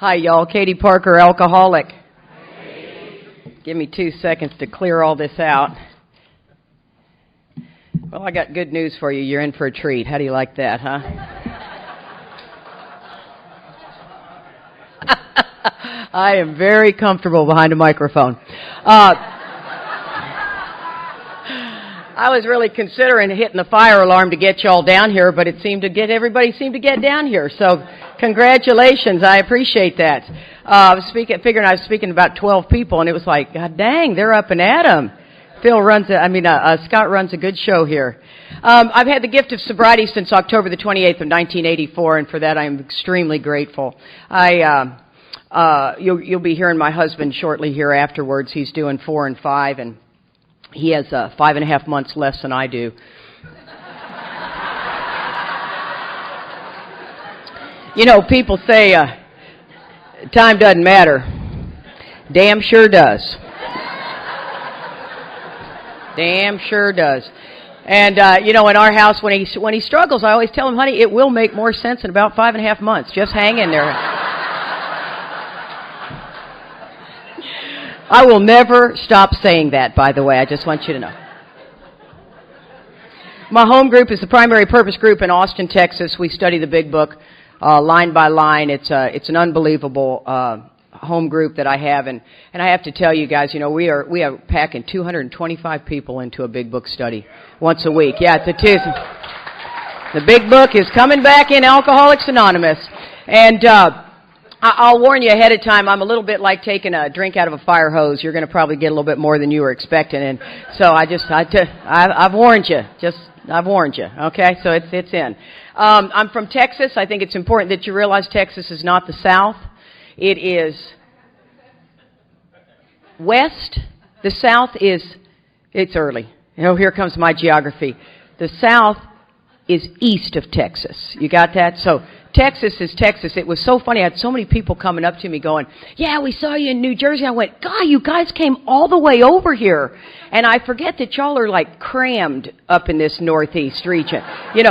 Hi, y'all. Katie Parker, alcoholic. Give me 2 seconds to clear all this out. Well, I got good news for you. You're in for a treat. How do you like that, huh? I am very comfortable behind a microphone. I was really considering hitting the fire alarm to get y'all down here, but everybody seemed to get down here. So, congratulations. I appreciate that. I was figuring I was speaking to about 12 people, and it was like, God dang, they're up and at 'em. Scott runs a good show here. I've had the gift of sobriety since October the 28th of 1984, and for that I am extremely grateful. You'll be hearing my husband shortly here afterwards. He's doing 4 and 5, and he has 5.5 months less than I do. You know, people say time doesn't matter. Damn sure does. Damn sure does. And in our house, when he struggles, I always tell him, honey, it will make more sense in about 5.5 months. Just hang in there. I will never stop saying that, by the way. I just want you to know. My home group is the primary purpose group in Austin, Texas. We study the Big Book line by line. It's an unbelievable home group that I have, and I have to tell you guys, we are packing 225 people into a Big Book study once a week. Yeah, it is. The Big Book is coming back in Alcoholics Anonymous, and I'll warn you ahead of time, I'm a little bit like taking a drink out of a fire hose. You're going to probably get a little bit more than you were expecting, and so I've warned you. I've warned you. Okay, so it's in. I'm from Texas. I think it's important that you realize Texas is not the South. It is west. The South it's early. Here comes my geography. The South is east of Texas. You got that? So Texas is Texas. It was so funny. I had so many people coming up to me going, yeah, we saw you in New Jersey. I went, God, you guys came all the way over here. And I forget that y'all are like crammed up in this northeast region. In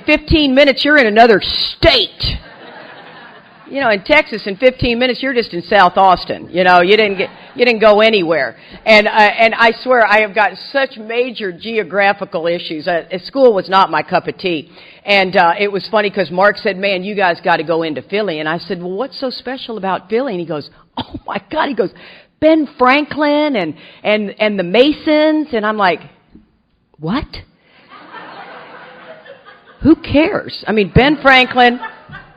15 minutes you're in another state. In Texas, in 15 minutes, you're just in South Austin. You didn't go anywhere. And I swear, I have got such major geographical issues. School was not my cup of tea. And it was funny because Mark said, man, you guys got to go into Philly. And I said, well, what's so special about Philly? And he goes, oh my God. He goes, Ben Franklin and the Masons. And I'm like, what? Who cares? I mean, Ben Franklin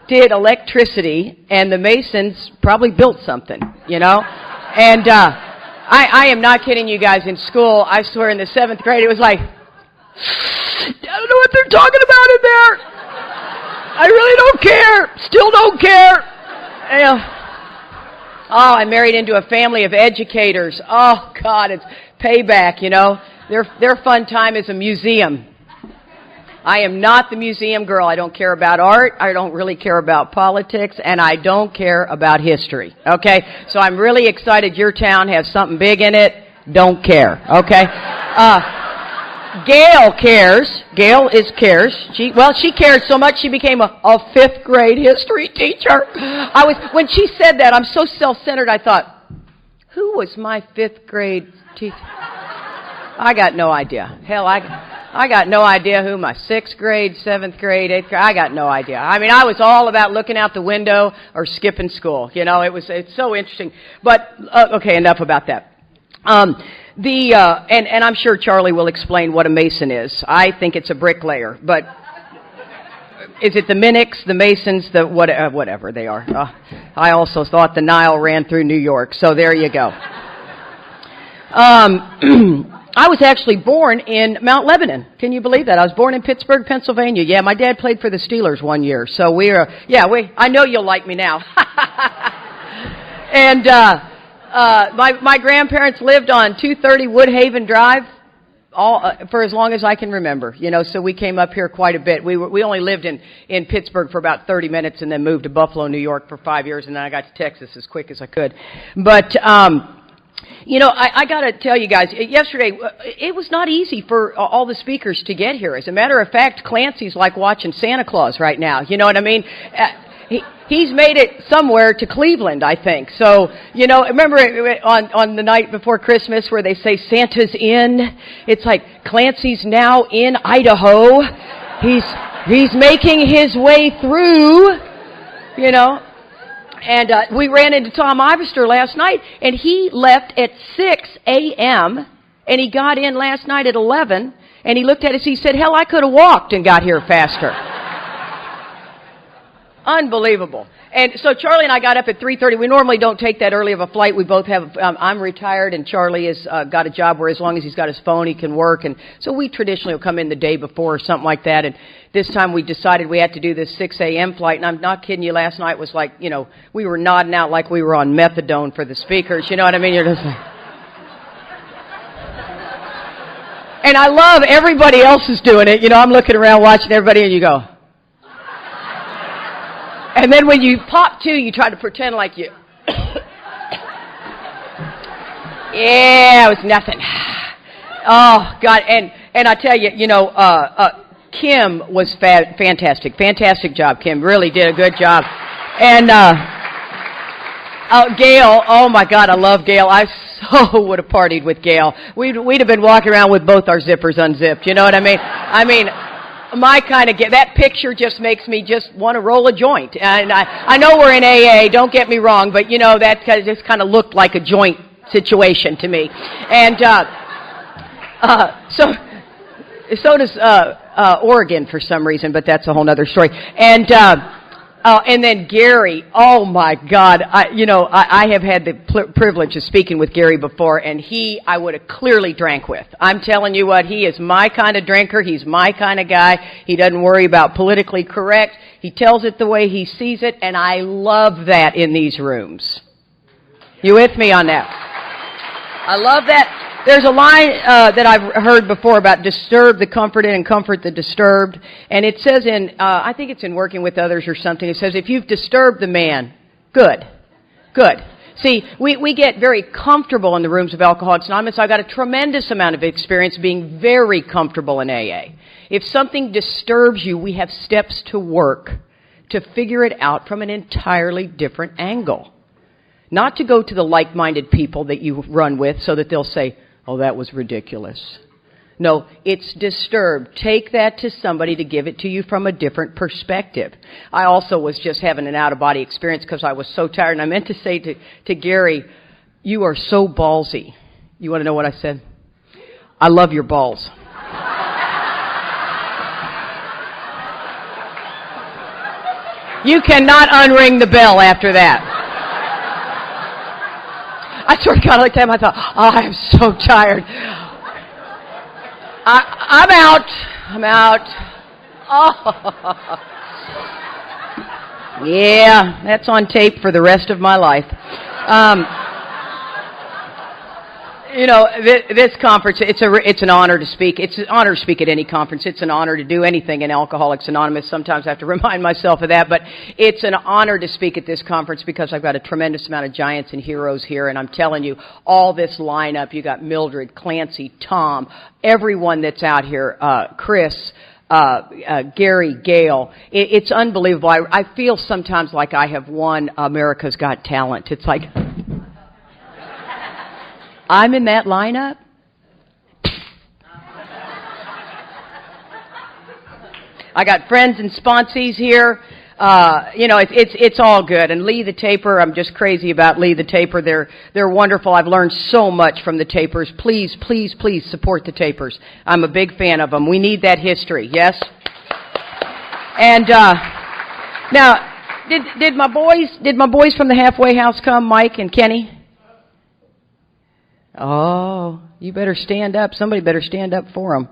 did electricity, and the Masons probably built something, And I am not kidding you guys. In school, I swear in the 7th grade, it was like, I don't know what they're talking about in there. I really don't care. Still don't care. I married into a family of educators. Oh, God, it's payback, Their fun time is a museum. I am not the museum girl. I don't care about art. I don't really care about politics. And I don't care about history. Okay? So I'm really excited your town has something big in it. Don't care. Okay? Gail cares. Gail cares. She cared so much she became a 5th grade history teacher. When she said that, I'm so self-centered, I thought, who was my 5th grade teacher? I got no idea. Hell, I got no idea who my 6th grade, 7th grade, 8th grade, I got no idea. I mean, I was all about looking out the window or skipping school. It's so interesting. But, okay, enough about that. And I'm sure Charlie will explain what a Mason is. I think it's a bricklayer, but is it the Minics, the Masons, whatever they are? I also thought the Nile ran through New York, so there you go. I was actually born in Mount Lebanon. Can you believe that? I was born in Pittsburgh, Pennsylvania. Yeah, my dad played for the Steelers one year. So I know you'll like me now. And my grandparents lived on 230 Woodhaven Drive for as long as I can remember. So we came up here quite a bit. We only lived in Pittsburgh for about 30 minutes and then moved to Buffalo, New York for 5 years, and then I got to Texas as quick as I could. But I got to tell you guys, yesterday, it was not easy for all the speakers to get here. As a matter of fact, Clancy's like watching Santa Claus right now. You know what I mean? He's made it somewhere to Cleveland, I think. So, remember on the night before Christmas where they say Santa's in? It's like Clancy's now in Idaho. He's making his way through, And we ran into Tom Ivester last night, and he left at 6 a.m., and he got in last night at 11, and he looked at us, he said, hell, I could have walked and got here faster. Unbelievable. And so Charlie and I got up at 3:30. We normally don't take that early of a flight. We both have, I'm retired and Charlie has got a job where as long as he's got his phone, he can work. And so we traditionally will come in the day before or something like that. And this time we decided we had to do this 6 a.m. flight. And I'm not kidding you, last night was like, we were nodding out like we were on methadone for the speakers. You know what I mean? You're just like... And I love everybody else is doing it. I'm looking around watching everybody and you go... And then when you pop to, you try to pretend like you... Yeah, it was nothing. Oh, God. And I tell you, Kim was fantastic. Fantastic job, Kim. Really did a good job. And Gail, oh, my God, I love Gail. I so would have partied with Gail. We'd have been walking around with both our zippers unzipped. You know what I mean? My kind of that picture just makes me just want to roll a joint. And I know we're in AA, don't get me wrong, but that just kind of looked like a joint situation to me. And so does Oregon for some reason, but that's a whole other story. And then Gary, oh my God, I have had the privilege of speaking with Gary before, and I would have clearly drank with. I'm telling you what, he is my kind of drinker, he's my kind of guy, he doesn't worry about politically correct, he tells it the way he sees it, and I love that in these rooms. You with me on that? I love that. There's a line that I've heard before about disturb the comforted and comfort the disturbed. And it says I think it's in Working with Others or something, it says, if you've disturbed the man, good. See, we get very comfortable in the rooms of Alcoholics Anonymous. I've got a tremendous amount of experience being very comfortable in AA. If something disturbs you, we have steps to work to figure it out from an entirely different angle. Not to go to the like-minded people that you run with so that they'll say, oh, that was ridiculous. No, it's disturbed. Take that to somebody to give it to you from a different perspective. I also was just having an out-of-body experience because I was so tired. And I meant to say to Gary, you are so ballsy. You want to know what I said? I love your balls. You cannot unring the bell after that. I sort of got like that. I thought, oh, I'm so tired. I'm out. Oh. Yeah, that's on tape for the rest of my life. This conference, it's an honor to speak. It's an honor to speak at any conference. It's an honor to do anything in Alcoholics Anonymous. Sometimes I have to remind myself of that, but it's an honor to speak at this conference because I've got a tremendous amount of giants and heroes here, and I'm telling you, all this lineup, you got Mildred, Clancy, Tom, everyone that's out here, Chris, Gary, Gail. It's unbelievable. I feel sometimes like I have won America's Got Talent. It's like... I'm in that lineup. I got friends and sponsees here. It's all good. And Lee the Taper, I'm just crazy about Lee the Taper. They're wonderful. I've learned so much from the Tapers. Please, please, please support the Tapers. I'm a big fan of them. We need that history. Yes. And now, did my boys from the halfway house come, Mike and Kenny? Oh, you better stand up. Somebody better stand up for them.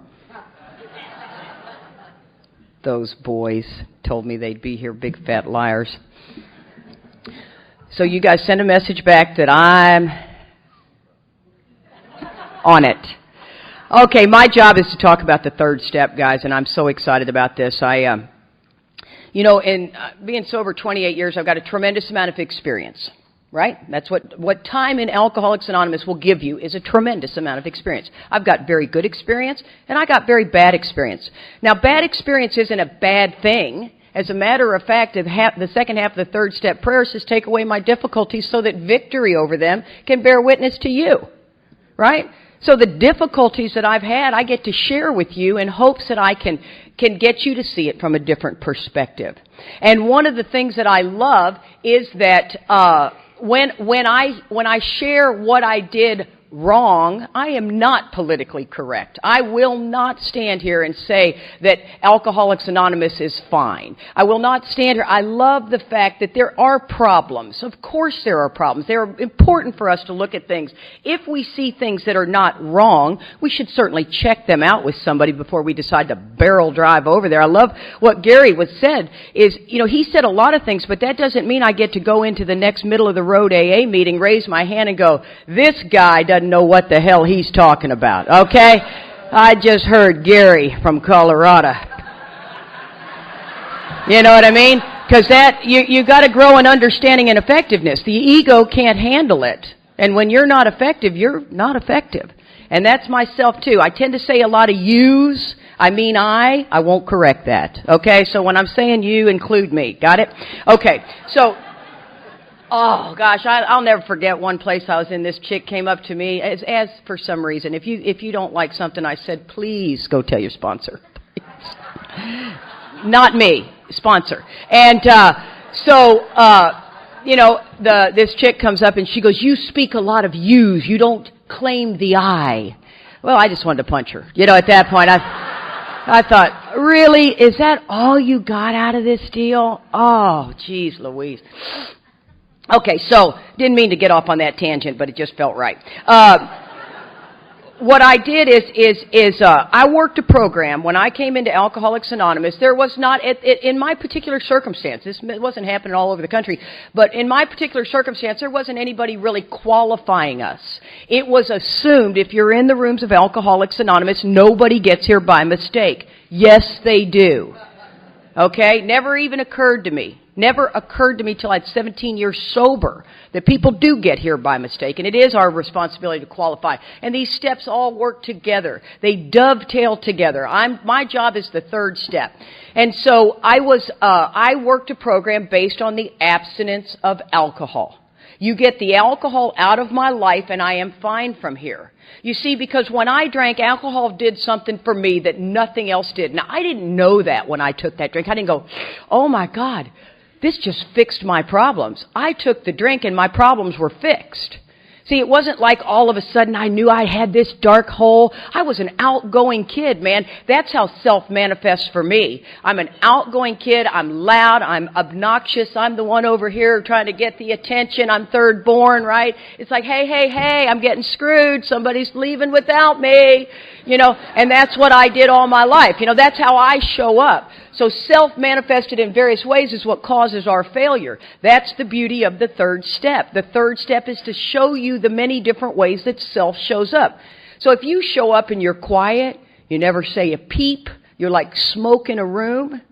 Those boys told me they'd be here, big fat liars. So you guys send a message back that I'm on it. Okay, my job is to talk about the third step, guys, and I'm so excited about this. In being sober 28 years, I've got a tremendous amount of experience. Right? That's what time in Alcoholics Anonymous will give you is a tremendous amount of experience. I've got very good experience, and I got very bad experience. Now, bad experience isn't a bad thing. As a matter of fact, the second half of the third step prayer says, take away my difficulties so that victory over them can bear witness to you. Right? So the difficulties that I've had, I get to share with you in hopes that I can get you to see it from a different perspective. And one of the things that I love is that when I share what I did wrong, I am not politically correct. I will not stand here and say that Alcoholics Anonymous is fine. I will not stand here. I love the fact that there are problems. Of course there are problems. They're important for us to look at things. If we see things that are not wrong, we should certainly check them out with somebody before we decide to barrel drive over there. I love what Gary said is, he said a lot of things, but that doesn't mean I get to go into the next middle of the road AA meeting, raise my hand and go, this guy doesn't know what the hell he's talking about, okay? I just heard Gary from Colorado. You know what I mean? Because you got to grow in understanding and effectiveness. The ego can't handle it. And when you're not effective, you're not effective. And that's myself too. I tend to say a lot of yous. I mean I won't correct that, okay? So when I'm saying you, include me. Got it? Okay, so... Oh gosh, I'll never forget one place I was in. This chick came up to me as for some reason. If you don't like something I said, please go tell your sponsor. Not me, sponsor. And this chick comes up and she goes, "You speak a lot of yous. You don't claim the I." Well, I just wanted to punch her. At that point, I thought, really, is that all you got out of this deal? Oh, geez, Louise. Okay, so didn't mean to get off on that tangent, but it just felt right. What I did is I worked a program when I came into Alcoholics Anonymous. There was not in my particular circumstance. This wasn't happening all over the country, but in my particular circumstance, there wasn't anybody really qualifying us. It was assumed if you're in the rooms of Alcoholics Anonymous, nobody gets here by mistake. Yes, they do. Okay, never even occurred to me. Never occurred to me till I had 17 years sober that people do get here by mistake, and it is our responsibility to qualify. And these steps all work together. They dovetail together. My job is the third step. And so I worked a program based on the abstinence of alcohol. You get the alcohol out of my life and I am fine from here. You see, because when I drank, alcohol did something for me that nothing else did. Now, I didn't know that when I took that drink. I didn't go, oh my God, this just fixed my problems. I took the drink and my problems were fixed. See, it wasn't like all of a sudden I knew I had this dark hole. I was an outgoing kid, man. That's how self manifests for me. I'm an outgoing kid. I'm loud. I'm obnoxious. I'm the one over here trying to get the attention. I'm third born, right? It's like, hey, I'm getting screwed. Somebody's leaving without me. And that's what I did all my life. That's how I show up. So self-manifested in various ways is what causes our failure. That's the beauty of the third step. The third step is to show you the many different ways that self shows up. So if you show up and you're quiet, you never say a peep, you're like smoke in a room,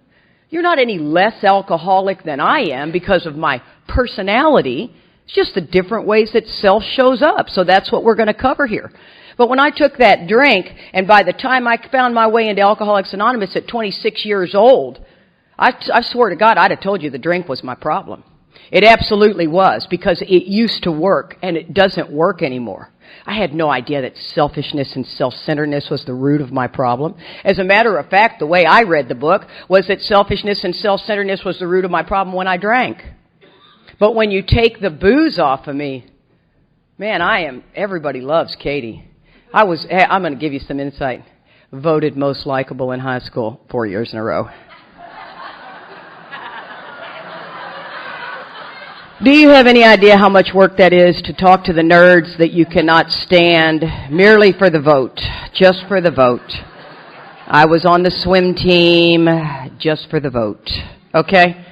you're not any less alcoholic than I am because of my personality. It's just the different ways that self shows up. So that's what we're going to cover here. But when I took that drink, and by the time I found my way into Alcoholics Anonymous at 26 years old, I swear to God, I'd have told you the drink was my problem. It absolutely was, because it used to work, and it doesn't work anymore. I had no idea that selfishness and self-centeredness was the root of my problem. As a matter of fact, the way I read the book was that selfishness and self-centeredness was the root of my problem when I drank. But when you take the booze off of me, man, everybody loves Katie. I'm going to give you some insight. Voted most likable in high school 4 years in a row. Do you have any idea how much work that is to talk to the nerds that you cannot stand merely for the vote, just for the vote? I was on the swim team just for the vote, okay?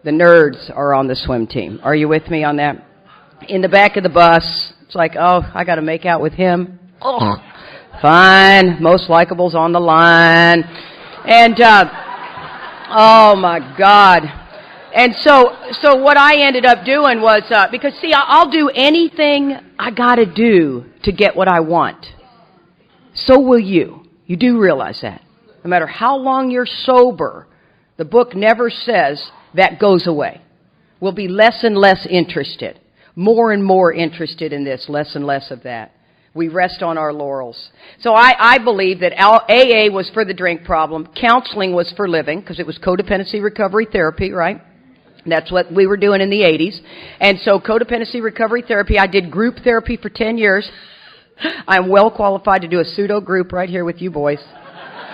The nerds are on the swim team. Are you with me on that? In the back of the bus, it's like, oh, I got to make out with him. Oh, fine. Most likable's on the line. And, oh my God. And so what I ended up doing was, because see, I'll do anything I gotta do to get what I want. So will you. You do realize that. No matter how long you're sober, The book never says that goes away. We'll be less and less interested, more and more interested in this, less and less of that. We rest on our laurels. So I believe that AA was for the drink problem. Counseling was for living, because it was codependency recovery therapy, right? That's what we were doing in the 80s. And so codependency recovery therapy, I did group therapy for 10 years. I'm well qualified to do a pseudo group right here with you boys.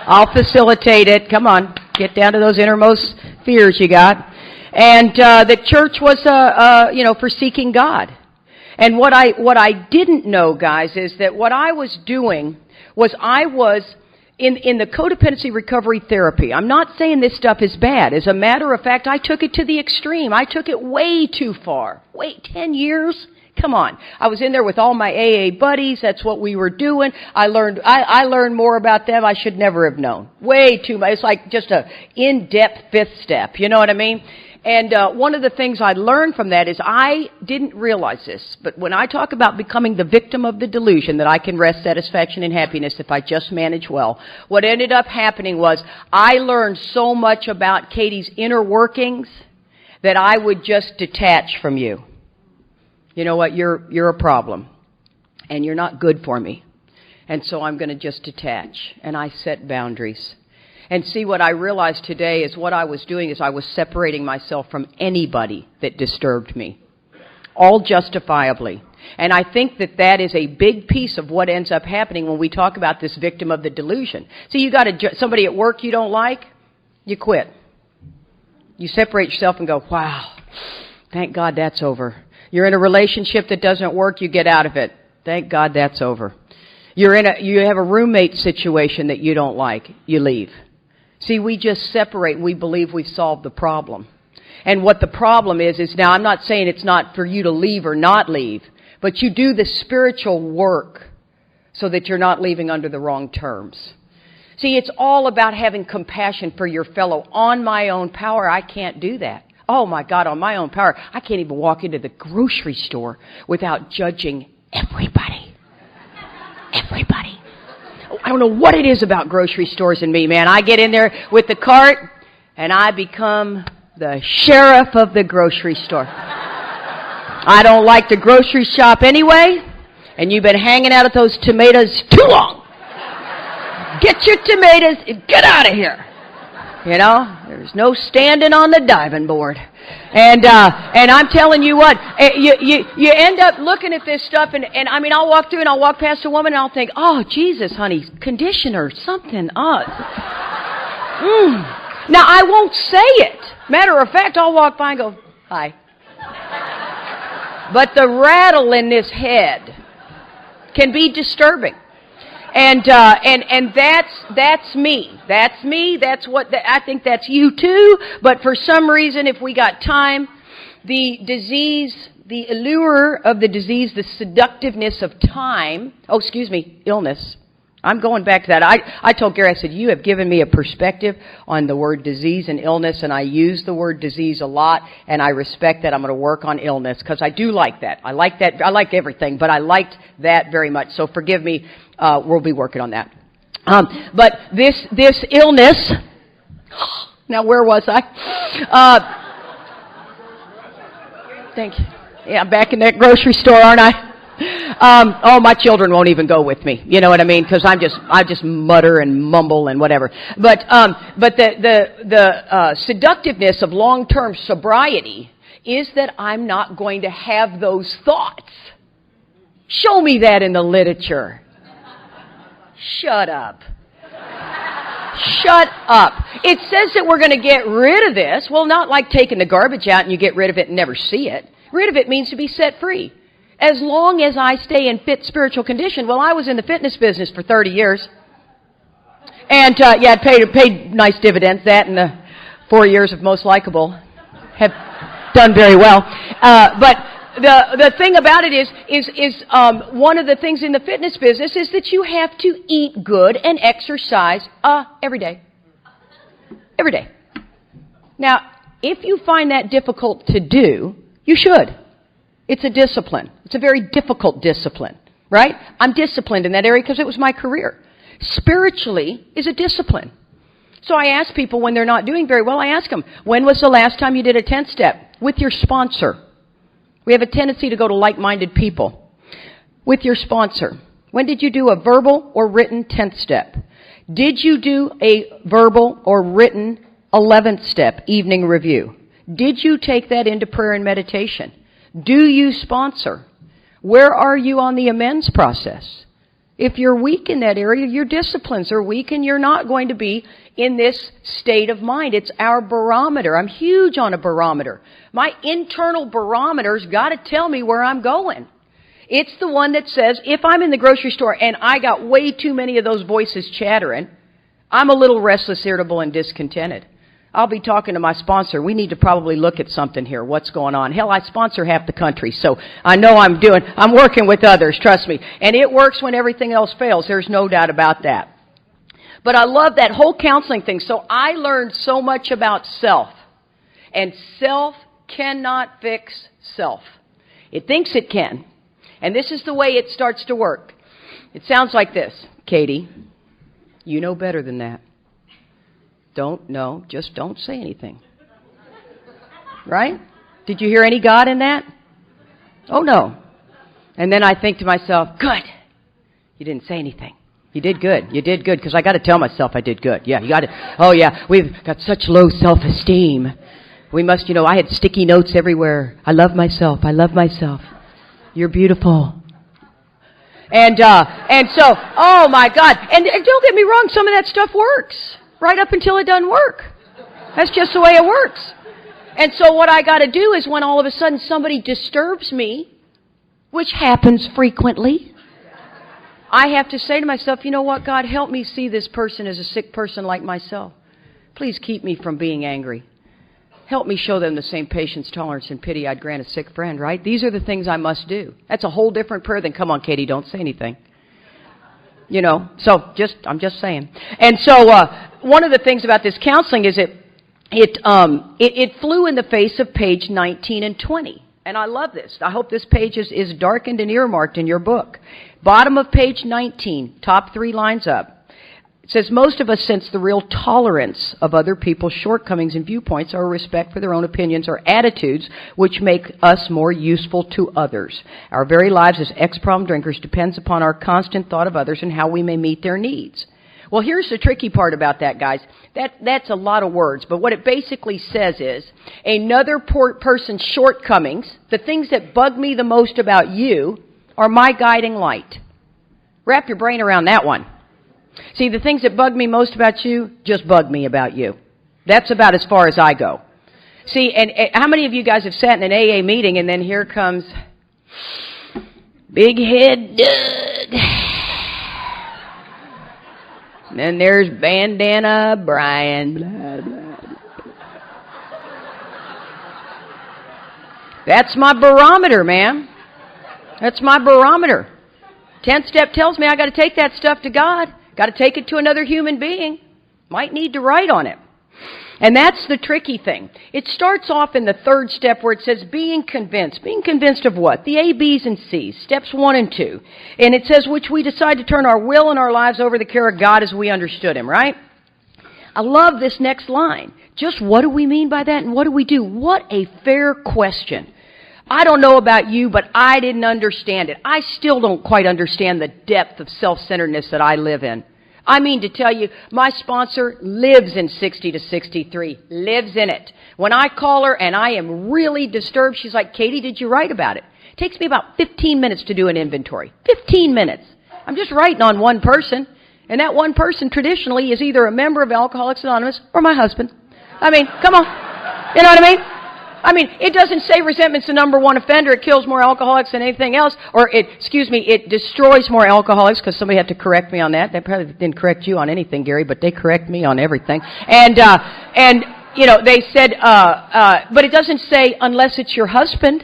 I'll facilitate it. Come on, get down to those innermost fears you got. And the church was, for seeking God. And what I didn't know, guys, is that what I was doing was I was in the codependency recovery therapy. I'm not saying this stuff is bad. As a matter of fact, I took it to the extreme. I took it way too far. 10 years? Come on. I was in there with all my AA buddies. That's what we were doing. I learned more about them I should never have known. Way too much. It's like just a in-depth fifth step. You know what I mean? And one of the things I learned from that is I didn't realize this, but when I talk about becoming the victim of the delusion that I can rest, satisfaction, and happiness if I just manage well, what ended up happening was I learned so much about Katie's inner workings that I would just detach from you. You know what? You're a problem, and you're not good for me, and so I'm going to just detach, and I set boundaries. And see, what I realized today is what I was doing is I was separating myself from anybody that disturbed me, all justifiably. And I think that is a big piece of what ends up happening when we talk about this victim of the delusion. See, you got somebody at work you don't like, you quit. You separate yourself and go, wow, thank God that's over. You're in a relationship that doesn't work, you get out of it. Thank God that's over. You have a roommate situation that you don't like, you leave. See, we just separate. We believe we've solved the problem. And what the problem is now I'm not saying it's not for you to leave or not leave, but you do the spiritual work so that you're not leaving under the wrong terms. See, it's all about having compassion for your fellow. On my own power, I can't do that. Oh my God, on my own power, I can't even walk into the grocery store without judging everybody. Everybody. I don't know what it is about grocery stores and me, man. I get in there with the cart, and I become the sheriff of the grocery store. I don't like to grocery shop anyway, and you've been hanging out at those tomatoes too long. Get your tomatoes and get out of here. You know, there's no standing on the diving board. And I'm telling you what, you end up looking at this stuff, and I mean, I'll walk through and I'll walk past a woman and I'll think, oh, Jesus, honey, conditioner, something. Now, I won't say it. Matter of fact, I'll walk by and go, hi. But the rattle in this head can be disturbing. And that's me. That's me. That's what I think that's you too. But for some reason, if we got time, the disease, the allure of the disease, the seductiveness of time. Illness. I'm going back to that. I told Gary, I said, you have given me a perspective on the word disease and illness, and I use the word disease a lot, and I respect that. I'm going to work on illness, because I do like that. I like that. I like everything, but I liked that very much. So forgive me. We'll be working on that. But this illness, now where was I? Thank you. Yeah, I'm back in that grocery store, aren't I? My children won't even go with me. You know what I mean? Because I just mutter and mumble and whatever. But the seductiveness of long-term sobriety is that I'm not going to have those thoughts. Show me that in the literature. Shut up. Shut up. It says that we're going to get rid of this. Well, not like taking the garbage out and you get rid of it and never see it. Rid of it means to be set free. As long as I stay in fit spiritual condition. Well, I was in the fitness business for 30 years. And, it paid nice dividends. That and the 4 years of most likable have done very well. But the thing about it is one of the things in the fitness business is that you have to eat good and exercise every day. Every day. Now, if you find that difficult to do, you should. It's a discipline. It's a very difficult discipline, right? I'm disciplined in that area because it was my career. Spiritually is a discipline. So I ask people when they're not doing very well, I ask them, when was the last time you did a 10-step? With your sponsor. We have a tendency to go to like-minded people. With your sponsor. When did you do a verbal or written 10th step? Did you do a verbal or written 11th step, evening review? Did you take that into prayer and meditation? Do you sponsor? Where are you on the amends process? If you're weak in that area, your disciplines are weak and you're not going to be in this state of mind. It's our barometer. I'm huge on a barometer. My internal barometer's got to tell me where I'm going. It's the one that says, if I'm in the grocery store and I got way too many of those voices chattering, I'm a little restless, irritable, and discontented. I'll be talking to my sponsor. We need to probably look at something here. What's going on? Hell, I sponsor half the country, so I know I'm working with others, trust me. And it works when everything else fails. There's no doubt about that. But I love that whole counseling thing. So I learned so much about self. And self cannot fix self. It thinks it can. And this is the way it starts to work. It sounds like this. Katie, you know better than that. Just don't say anything. Right? Did you hear any God in that? Oh, no. And then I think to myself, good. You didn't say anything. You did good. You did good, because I got to tell myself I did good. Yeah, you got to. Oh, yeah, we've got such low self-esteem. We must, I had sticky notes everywhere. I love myself. I love myself. You're beautiful. And so, oh, my God. And don't get me wrong, some of that stuff works. Right up until it doesn't work. That's just the way it works. And so what I got to do is when all of a sudden somebody disturbs me, which happens frequently, I have to say to myself, you know what, God, help me see this person as a sick person like myself. Please keep me from being angry. Help me show them the same patience, tolerance, and pity I'd grant a sick friend, right? These are the things I must do. That's a whole different prayer than, come on, Katie, don't say anything. So I'm just saying. And so, one of the things about this counseling is it flew in the face of page 19 and 20. And I love this. I hope this page is darkened and earmarked in your book. Bottom of page 19, top 3 lines up. It says, most of us sense the real tolerance of other people's shortcomings and viewpoints or respect for their own opinions or attitudes which make us more useful to others. Our very lives as ex-problem drinkers depends upon our constant thought of others and how we may meet their needs. Well, here's the tricky part about that, guys. That's a lot of words, but what it basically says is another person's shortcomings, the things that bug me the most about you, are my guiding light. Wrap your brain around that one. See, the things that bug me most about you just bug me about you. That's about as far as I go. See, and how many of you guys have sat in an AA meeting and then here comes Big Head Doug. And then there's Bandana Brian. Blah, blah, blah. That's my barometer, man. That's my barometer. 10th step tells me I got to take that stuff to God. Got to take it to another human being. Might need to write on it. And that's the tricky thing. It starts off in the 3rd step where it says being convinced. Being convinced of what? The A, B's, and C's. Steps 1 and 2. And it says which we decide to turn our will and our lives over to the care of God as we understood Him, right? I love this next line. Just what do we mean by that and what do we do? What a fair question. I don't know about you, but I didn't understand it. I still don't quite understand the depth of self-centeredness that I live in. I mean to tell you, my sponsor lives in 60 to 63, lives in it. When I call her and I am really disturbed, she's like, Katie, did you write about it? It takes me about 15 minutes to do an inventory. 15 minutes. I'm just writing on one person, and that one person traditionally is either a member of Alcoholics Anonymous or my husband. I mean, come on. You know what I mean? I mean, it doesn't say resentment's the number one offender. It kills more alcoholics than anything else. Or it destroys more alcoholics, because somebody had to correct me on that. They probably didn't correct you on anything, Gary, but they correct me on everything. And they said, but it doesn't say unless it's your husband.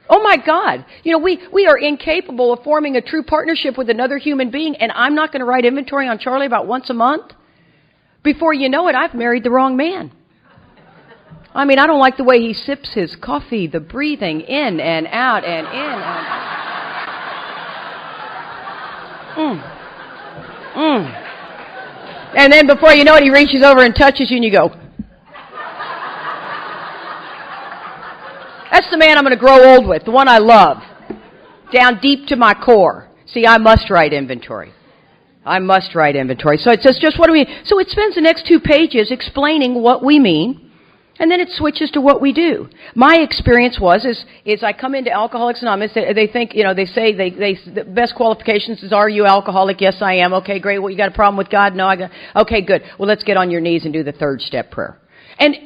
Oh my God. We are incapable of forming a true partnership with another human being, and I'm not going to write inventory on Charlie about once a month. Before you know it, I've married the wrong man. I mean, I don't like the way he sips his coffee, the breathing in and out and in and And then before you know it, he reaches over and touches you and you go. That's the man I'm going to grow old with, the one I love, down deep to my core. See, I must write inventory. I must write inventory. So it says, just what do we mean? So it spends the next 2 pages explaining what we mean, and then it switches to what we do. My experience is I come into Alcoholics Anonymous, they think, they say the best qualifications is, are you alcoholic? Yes, I am. Okay, great. Well, you got a problem with God? No, okay, good. Well, let's get on your knees and do the 3rd step prayer. And,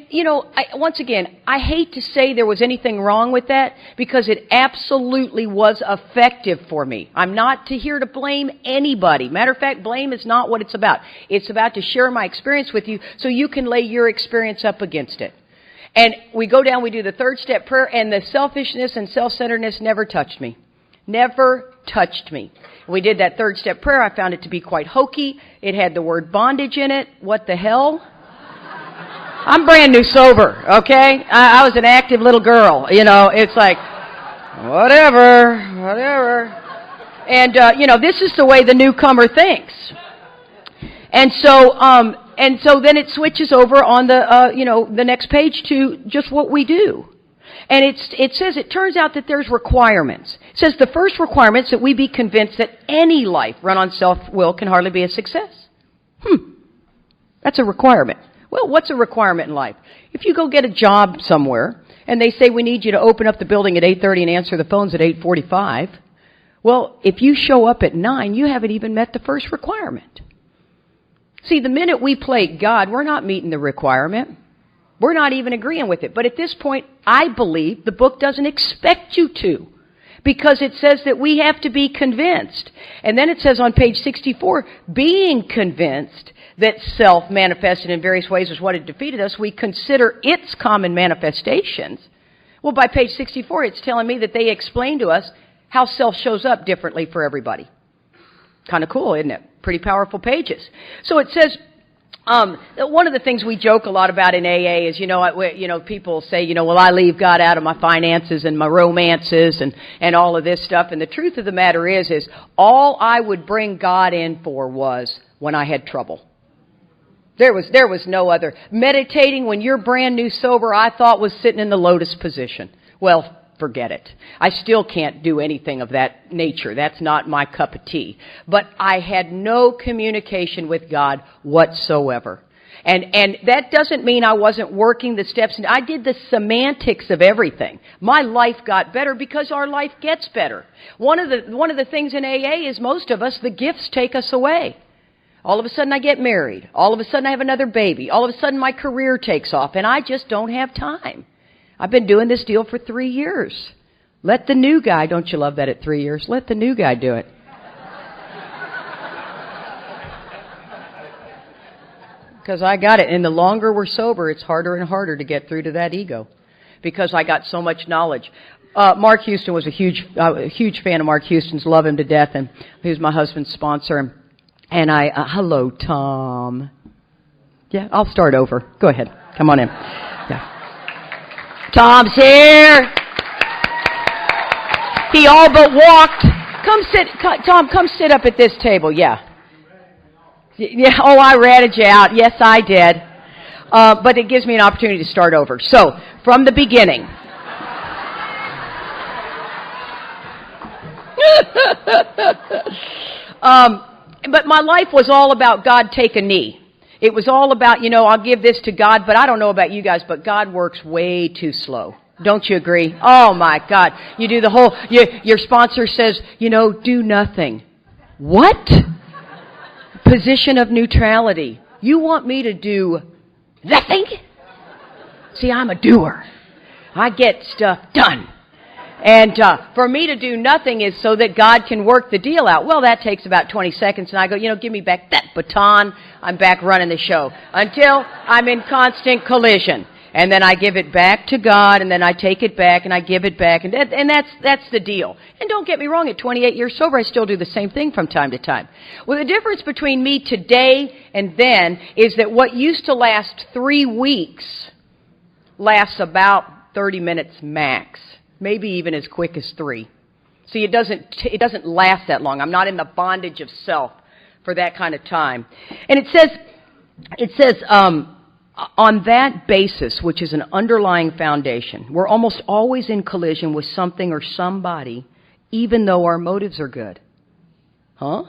once again, I hate to say there was anything wrong with that because it absolutely was effective for me. I'm not here to blame anybody. Matter of fact, blame is not what it's about. It's about to share my experience with you so you can lay your experience up against it. And we go down, we do the 3rd step prayer, and the selfishness and self-centeredness never touched me. Never touched me. We did that 3rd step prayer. I found it to be quite hokey. It had the word bondage in it. What the hell? I'm brand new sober, okay? I was an active little girl, it's like, whatever. And, this is the way the newcomer thinks. And so then it switches over on the next page to just what we do. And it says, it turns out that there's requirements. It says the first requirement is that we be convinced that any life run on self-will can hardly be a success. That's a requirement. Well, what's a requirement in life? If you go get a job somewhere and they say we need you to open up the building at 8:30 and answer the phones at 8:45, well, if you show up at 9, you haven't even met the first requirement. See, the minute we play God, we're not meeting the requirement. We're not even agreeing with it. But at this point, I believe the book doesn't expect you to, because it says that we have to be convinced. And then it says on page 64, being convinced that self manifested in various ways is what had defeated us, we consider its common manifestations. Well, by page 64, it's telling me that they explain to us how self shows up differently for everybody. Kind of cool, isn't it? Pretty powerful pages. So it says, one of the things we joke a lot about in AA is, people say, well, I leave God out of my finances and my romances and all of this stuff. And the truth of the matter is all I would bring God in for was when I had trouble. There was no other. Meditating when you're brand new sober, I thought was sitting in the lotus position. Well, forget it. I still can't do anything of that nature. That's not my cup of tea. But I had no communication with God whatsoever. And that doesn't mean I wasn't working the steps. I did the semantics of everything. My life got better because our life gets better. One of the things in AA is most of us, the gifts take us away. All of a sudden I get married. All of a sudden I have another baby. All of a sudden my career takes off, and I just don't have time. I've been doing this deal for 3 years. Let the new guy, don't you love that at 3 years? Let the new guy do it. Because I got it. And the longer we're sober, it's harder and harder to get through to that ego. Because I got so much knowledge. Mark Houston was a huge fan of Mark Houston's, love him to death, and he was my husband's sponsor. And hello, Tom. Yeah, I'll start over. Go ahead. Come on in. Yeah. Tom's here. He all but walked. Tom, come sit up at this table. Yeah. Yeah. Oh, I ratted you out. Yes, I did. But it gives me an opportunity to start over. So, from the beginning. But my life was all about God take a knee. It was all about, I'll give this to God, but I don't know about you guys, but God works way too slow. Don't you agree? Oh my God. You do the whole, your sponsor says, do nothing. What? Position of neutrality. You want me to do nothing? See, I'm a doer. I get stuff done. And for me to do nothing is so that God can work the deal out. Well, that takes about 20 seconds, and I go, give me back that baton. I'm back running the show until I'm in constant collision. And then I give it back to God, and then I take it back, and I give it back. And that's the deal. And don't get me wrong, at 28 years sober, I still do the same thing from time to time. Well, the difference between me today and then is that what used to last 3 weeks lasts about 30 minutes max. Maybe even as quick as 3. See, it doesn't last that long. I'm not in the bondage of self for that kind of time. And it says, it says, on that basis, which is an underlying foundation, we're almost always in collision with something or somebody, even though our motives are good. Huh?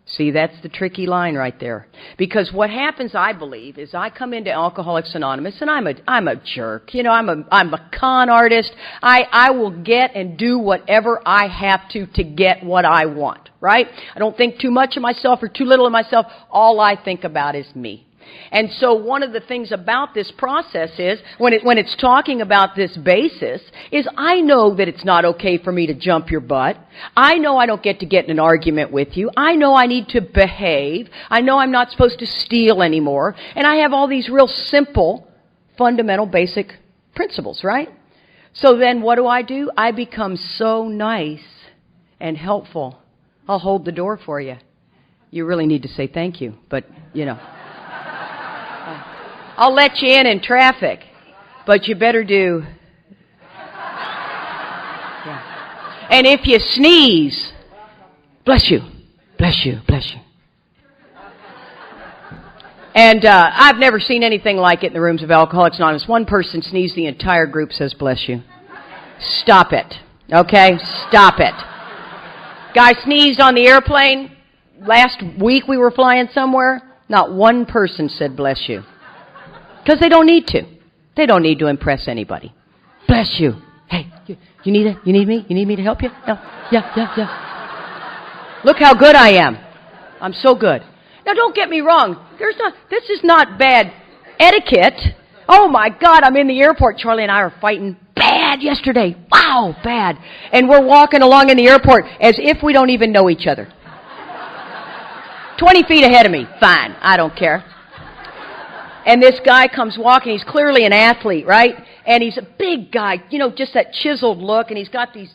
See, that's the tricky line right there. Because what happens, I believe, is I come into Alcoholics Anonymous, and I'm a jerk. You know, I'm a con artist. I will get and do whatever I have to get what I want, right? I don't think too much of myself or too little of myself. All I think about is me. And so one of the things about this process is, when it's talking about this basis, is I know that it's not okay for me to jump your butt. I know I don't get to get in an argument with you. I know I need to behave. I know I'm not supposed to steal anymore. And I have all these real simple, fundamental, basic principles, right? So then what do? I become so nice and helpful. I'll hold the door for you. You really need to say thank you, but, you know. I'll let you in traffic, but you better do. Yeah. And if you sneeze, bless you, bless you, bless you. And I've never seen anything like it in the rooms of Alcoholics Anonymous. One person sneezed, the entire group says bless you. Stop it, okay? Stop it. Guy sneezed on the airplane. Last week we were flying somewhere. Not one person said bless you. Because they don't need to. They don't need to impress anybody. Bless you. Hey, you need it? You need me? You need me to help you? No. Yeah. Look how good I am. I'm so good. Now, don't get me wrong. This is not bad etiquette. Oh, my God, I'm in the airport. Charlie and I are fighting bad yesterday. Wow, bad. And we're walking along in the airport as if we don't even know each other. 20 feet ahead of me. Fine. I don't care. And this guy comes walking. He's clearly an athlete, right? And he's a big guy, you know, just that chiseled look. And he's got these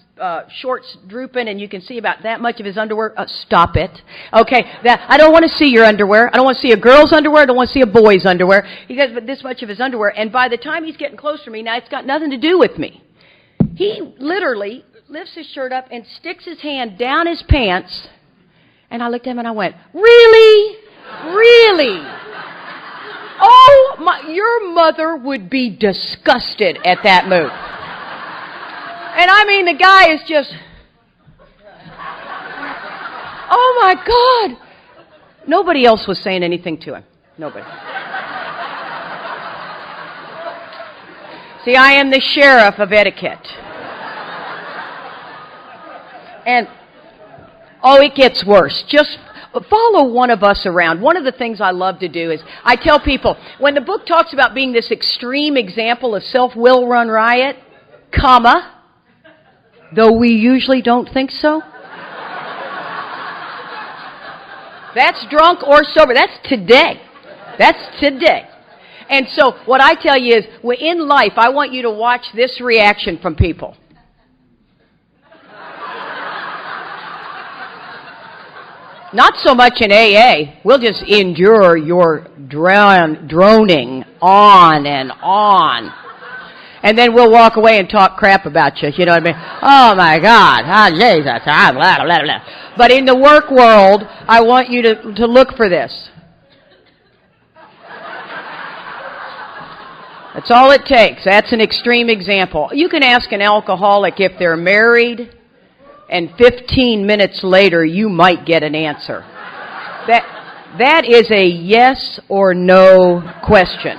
shorts drooping, and you can see about that much of his underwear. Stop it. Okay, I don't want to see your underwear. I don't want to see a girl's underwear. I don't want to see a boy's underwear. He has this much of his underwear. And by the time he's getting close to me, now it's got nothing to do with me. He literally lifts his shirt up and sticks his hand down his pants. And I looked at him and I went, really? Really? Oh, your mother would be disgusted at that move. And I mean, the guy is just, oh my God. Nobody else was saying anything to him. Nobody. See, I am the sheriff of etiquette. And, oh, it gets worse. Just follow one of us around. One of the things I love to do is I tell people, when the book talks about being this extreme example of self-will run riot, comma, though we usually don't think so. That's drunk or sober. That's today. That's today. And so what I tell you is, in life, I want you to watch this reaction from people. Not so much in AA. We'll just endure your droning on and on. And then we'll walk away and talk crap about you. You know what I mean? Oh, my God. Oh, Jesus. Blah, blah, blah, blah. But in the work world, I want you to look for this. That's all it takes. That's an extreme example. You can ask an alcoholic if they're married, and 15 minutes later, you might get an answer. That is a yes or no question.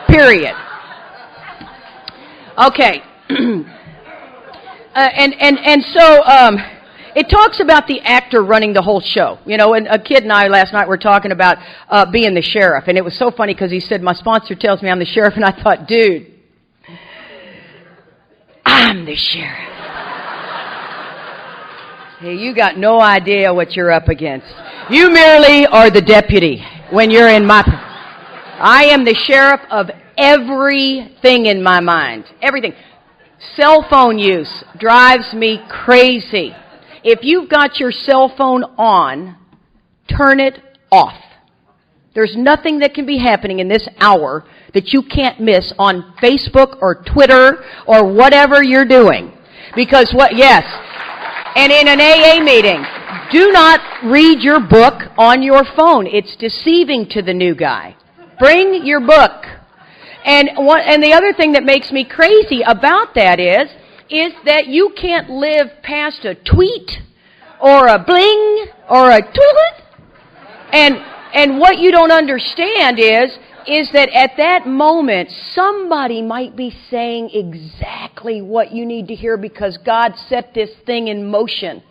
Period. Okay. And so it talks about the actor running the whole show. You know, and a kid and I last night were talking about being the sheriff. And it was so funny because he said, my sponsor tells me I'm the sheriff. And I thought, dude, I'm the sheriff. Hey, you got no idea what you're up against. You merely are the deputy when you're in my... I am the sheriff of everything in my mind. Everything. Cell phone use drives me crazy. If you've got your cell phone on, turn it off. There's nothing that can be happening in this hour that you can't miss on Facebook or Twitter or whatever you're doing. Because yes. And in an AA meeting, Do not read your book on your phone. It's deceiving to the new guy. Bring your book. And the other thing that makes me crazy about that is that you can't live past a tweet or a bling or a toilet. And what you don't understand is that at that moment, somebody might be saying exactly what you need to hear because God set this thing in motion.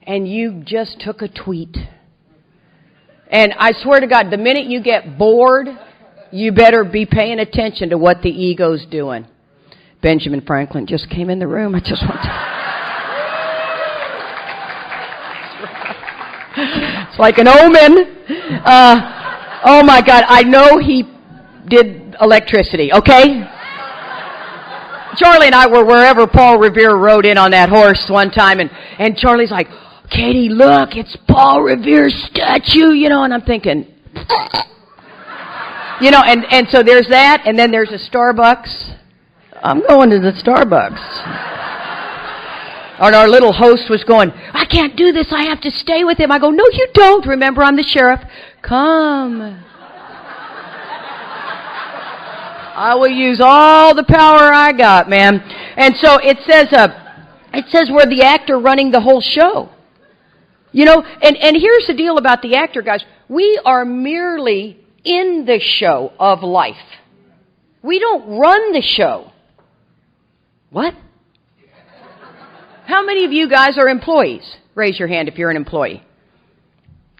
And you just took a tweet. And I swear to God, the minute you get bored, you better be paying attention to what the ego's doing. Benjamin Franklin just came in the room. I just want to... It's like an omen. Oh my God, I know he did electricity, okay? Charlie and I were wherever Paul Revere rode in on that horse one time, and Charlie's like, Katie, look, it's Paul Revere's statue, and I'm thinking, and so there's that, and then there's a Starbucks. I'm going to the Starbucks. And our little host was going, I can't do this, I have to stay with him. I go, no, you don't. Remember, I'm the sheriff. Come. I will use all the power I got, man. And so it says we're the actor running the whole show. And here's the deal about the actor, guys. We are merely in the show of life. We don't run the show. What? How many of you guys are employees? Raise your hand if you're an employee.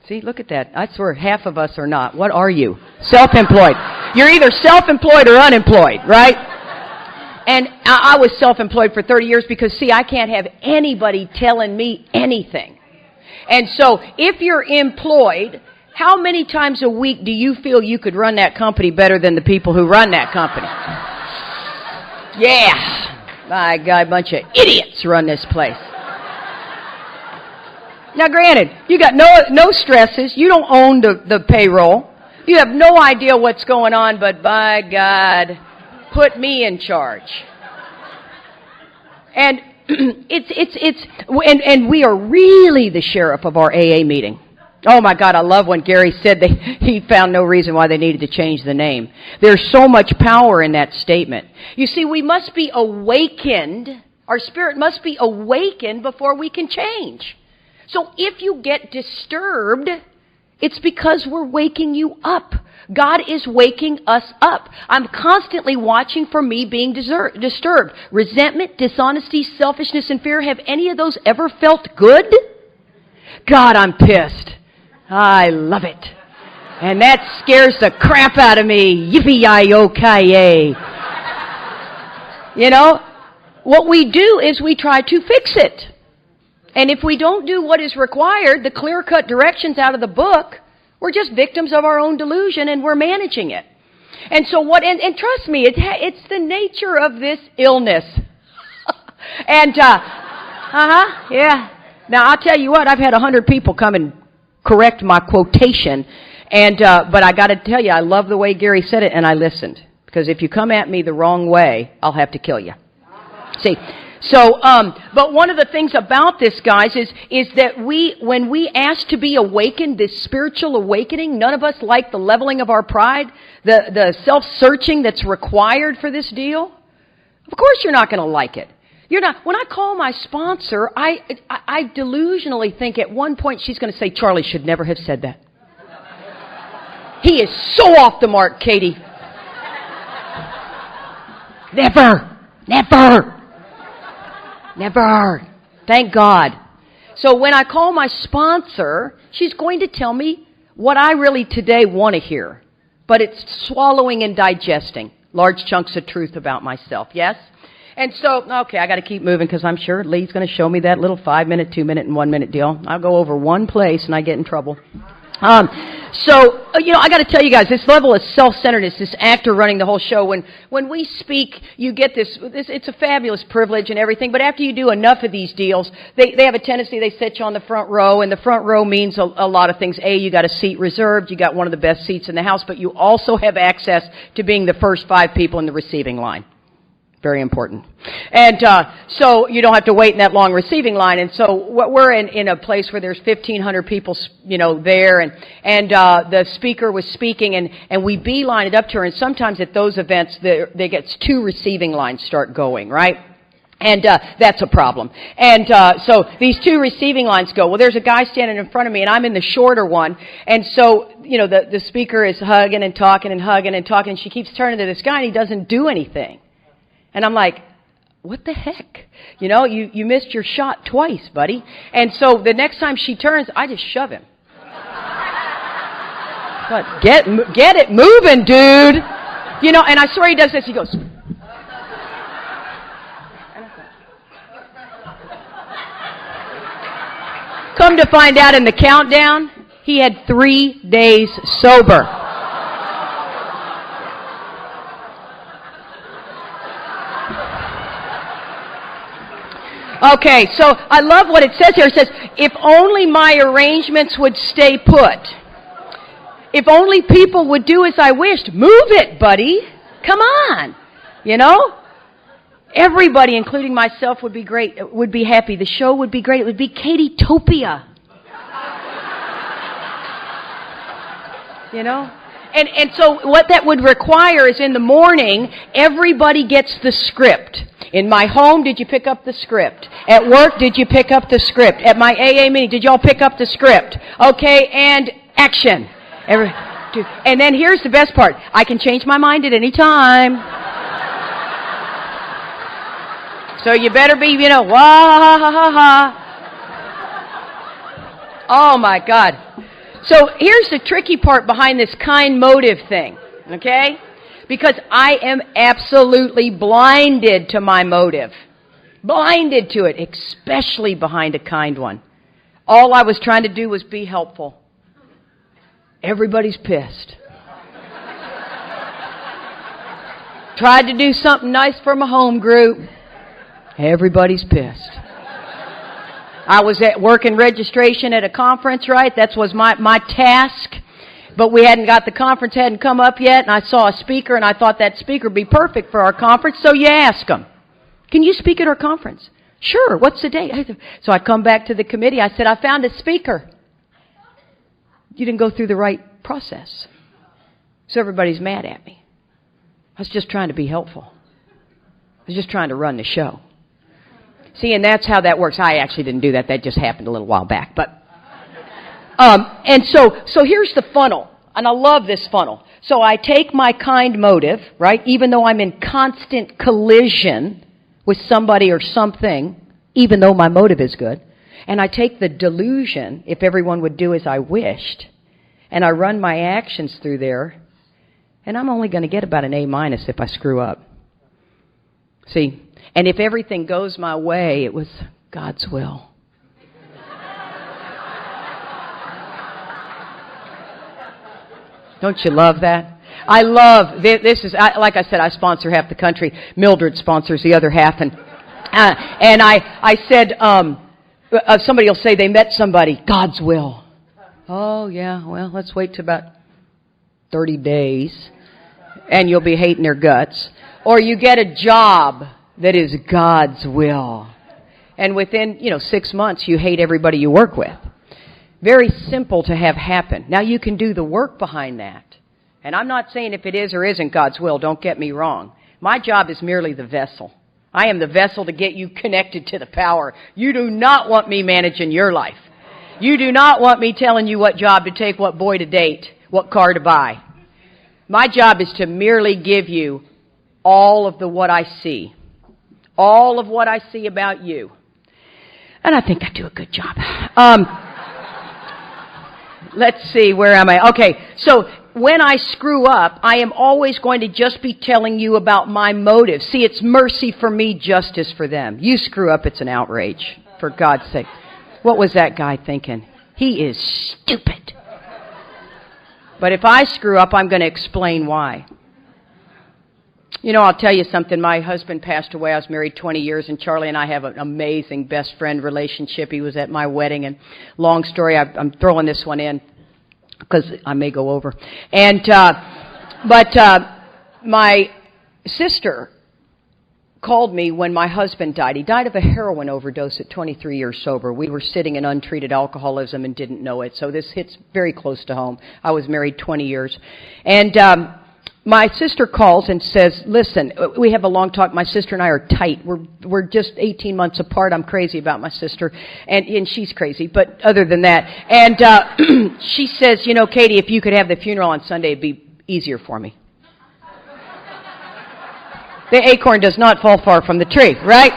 See, look at that. I swear half of us are not. What are you? Self-employed. You're either self-employed or unemployed, right? And I was self-employed for 30 years because, see, I can't have anybody telling me anything. And so if you're employed, how many times a week do you feel you could run that company better than the people who run that company? Yeah. My God, a bunch of idiots run this place. Now, granted, you got no stresses. You don't own the payroll. You have no idea what's going on, but by God, put me in charge. And and we are really the sheriff of our AA meeting. Oh my God, I love when Gary said he found no reason why they needed to change the name. There's so much power in that statement. You see, we must be awakened. Our spirit must be awakened before we can change. So if you get disturbed, it's because we're waking you up. God is waking us up. I'm constantly watching for me being disturbed. Resentment, dishonesty, selfishness, and fear, have any of those ever felt good? God, I'm pissed. I love it. And that scares the crap out of me. Yippee-yi-yo-ki-yay. What we do is we try to fix it. And if we don't do what is required, the clear-cut directions out of the book, we're just victims of our own delusion, and we're managing it. And so and trust me, it's the nature of this illness. And, yeah. Now, I'll tell you what, I've had 100 people come and correct my quotation, but I got to tell you, I love the way Gary said it, and I listened. Because if you come at me the wrong way, I'll have to kill you. See? So, but one of the things about this, guys, is that when we ask to be awakened, this spiritual awakening, none of us like the leveling of our pride, the self-searching that's required for this deal. Of course you're not going to like it. You're not. When I call my sponsor, I delusionally think at one point she's going to say, Charlie should never have said that. He is so off the mark, Katie. Never. Thank God. So when I call my sponsor, she's going to tell me what I really today want to hear. But it's swallowing and digesting large chunks of truth about myself, yes? And so, okay, I got to keep moving because I'm sure Lee's going to show me that little 5-minute, 2-minute, and 1-minute deal. I'll go over one place and I get in trouble. I got to tell you guys, this level of self-centeredness, this actor running the whole show, when we speak, you get this, it's a fabulous privilege and everything, but after you do enough of these deals, they have a tendency, they set you on the front row, and the front row means a lot of things. A, you got a seat reserved, you got one of the best seats in the house, but you also have access to being the first 5 people in the receiving line. Very important. And so you don't have to wait in that long receiving line. And so we're in a place where there's 1,500 people, there, and the speaker was speaking, and we beeline it up to her. And sometimes at those events, they get 2 receiving lines start going, right? And that's a problem. And so these 2 receiving lines go. Well, there's a guy standing in front of me, and I'm in the shorter one. And so, the speaker is hugging and talking and hugging and talking. And she keeps turning to this guy, and he doesn't do anything. And I'm like, what the heck? You missed your shot twice, buddy. And so the next time she turns, I just shove him. But get it moving, dude. And I swear he does this. He goes. Come to find out in the countdown, he had 3 days sober. Okay, so I love what it says here. It says, if only my arrangements would stay put. If only people would do as I wished. Move it, buddy. Come on. Everybody, including myself, would be great, would be happy. The show would be great. It would be Katie-topia. And so what that would require is in the morning, everybody gets the script. In my home, did you pick up the script? At work, did you pick up the script? At my AA meeting, did y'all pick up the script? Okay, and action. And then here's the best part. I can change my mind at any time. So you better be, wah, ha, ha, ha, ha. Oh, my God. So here's the tricky part behind this kind motive thing, okay? Because I am absolutely blinded to my motive. Blinded to it, especially behind a kind one. All I was trying to do was be helpful. Everybody's pissed. Tried to do something nice for my home group. Everybody's pissed. I was at work in registration at a conference, right? That was my task. But we hadn't got the conference, hadn't come up yet, and I saw a speaker, and I thought that speaker would be perfect for our conference, so you ask them, can you speak at our conference? Sure, what's the date? So I come back to the committee, I said, I found a speaker. You didn't go through the right process. So everybody's mad at me. I was just trying to be helpful. I was just trying to run the show. See, and that's how that works. I actually didn't do that. That just happened a little while back. But and so here's the funnel. And I love this funnel. So I take my kind motive, right, even though I'm in constant collision with somebody or something, even though my motive is good. And I take the delusion, if everyone would do as I wished, and I run my actions through there, and I'm only going to get about an A- if I screw up. See? And if everything goes my way, it was God's will. Don't you love that? I love, this is, like I said, I sponsor half the country. Mildred sponsors the other half. And I said, somebody will say they met somebody, God's will. Oh, yeah, well, let's wait till about 30 days, and you'll be hating their guts. Or you get a job that is God's will. And within, 6 months, you hate everybody you work with. Very simple to have happen. Now, you can do the work behind that. And I'm not saying if it is or isn't God's will, don't get me wrong. My job is merely the vessel. I am the vessel to get you connected to the power. You do not want me managing your life. You do not want me telling you what job to take, what boy to date, what car to buy. My job is to merely give you all of what I see. All of what I see about you. And I think I do a good job. Let's see, where am I? Okay, so when I screw up, I am always going to just be telling you about my motive. See, it's mercy for me, justice for them. You screw up, it's an outrage, for God's sake. What was that guy thinking? He is stupid. But if I screw up, I'm going to explain why. I'll tell you something. My husband passed away. I was married 20 years, and Charlie and I have an amazing best friend relationship. He was at my wedding, and long story, I'm throwing this one in because I may go over. And but my sister called me when my husband died. He died of a heroin overdose at 23 years sober. We were sitting in untreated alcoholism and didn't know it, so this hits very close to home. I was married 20 years. And my sister calls and says, listen, we have a long talk. My sister and I are tight. We're just 18 months apart. I'm crazy about my sister, and she's crazy, but other than that. And she says, you know, Katie, if you could have the funeral on Sunday, it'd be easier for me. The acorn does not fall far from the tree, right?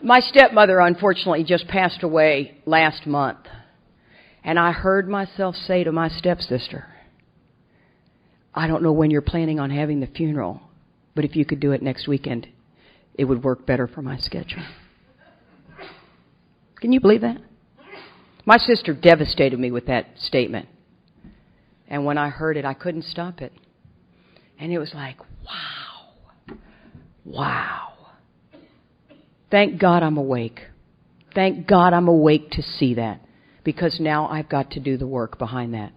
My stepmother, unfortunately, just passed away last month. And I heard myself say to my stepsister, I don't know when you're planning on having the funeral, but if you could do it next weekend, it would work better for my schedule. Can you believe that? My sister devastated me with that statement. And when I heard it, I couldn't stop it. And it was like, wow. Wow. Thank God I'm awake. Thank God I'm awake to see that, because now I've got to do the work behind that.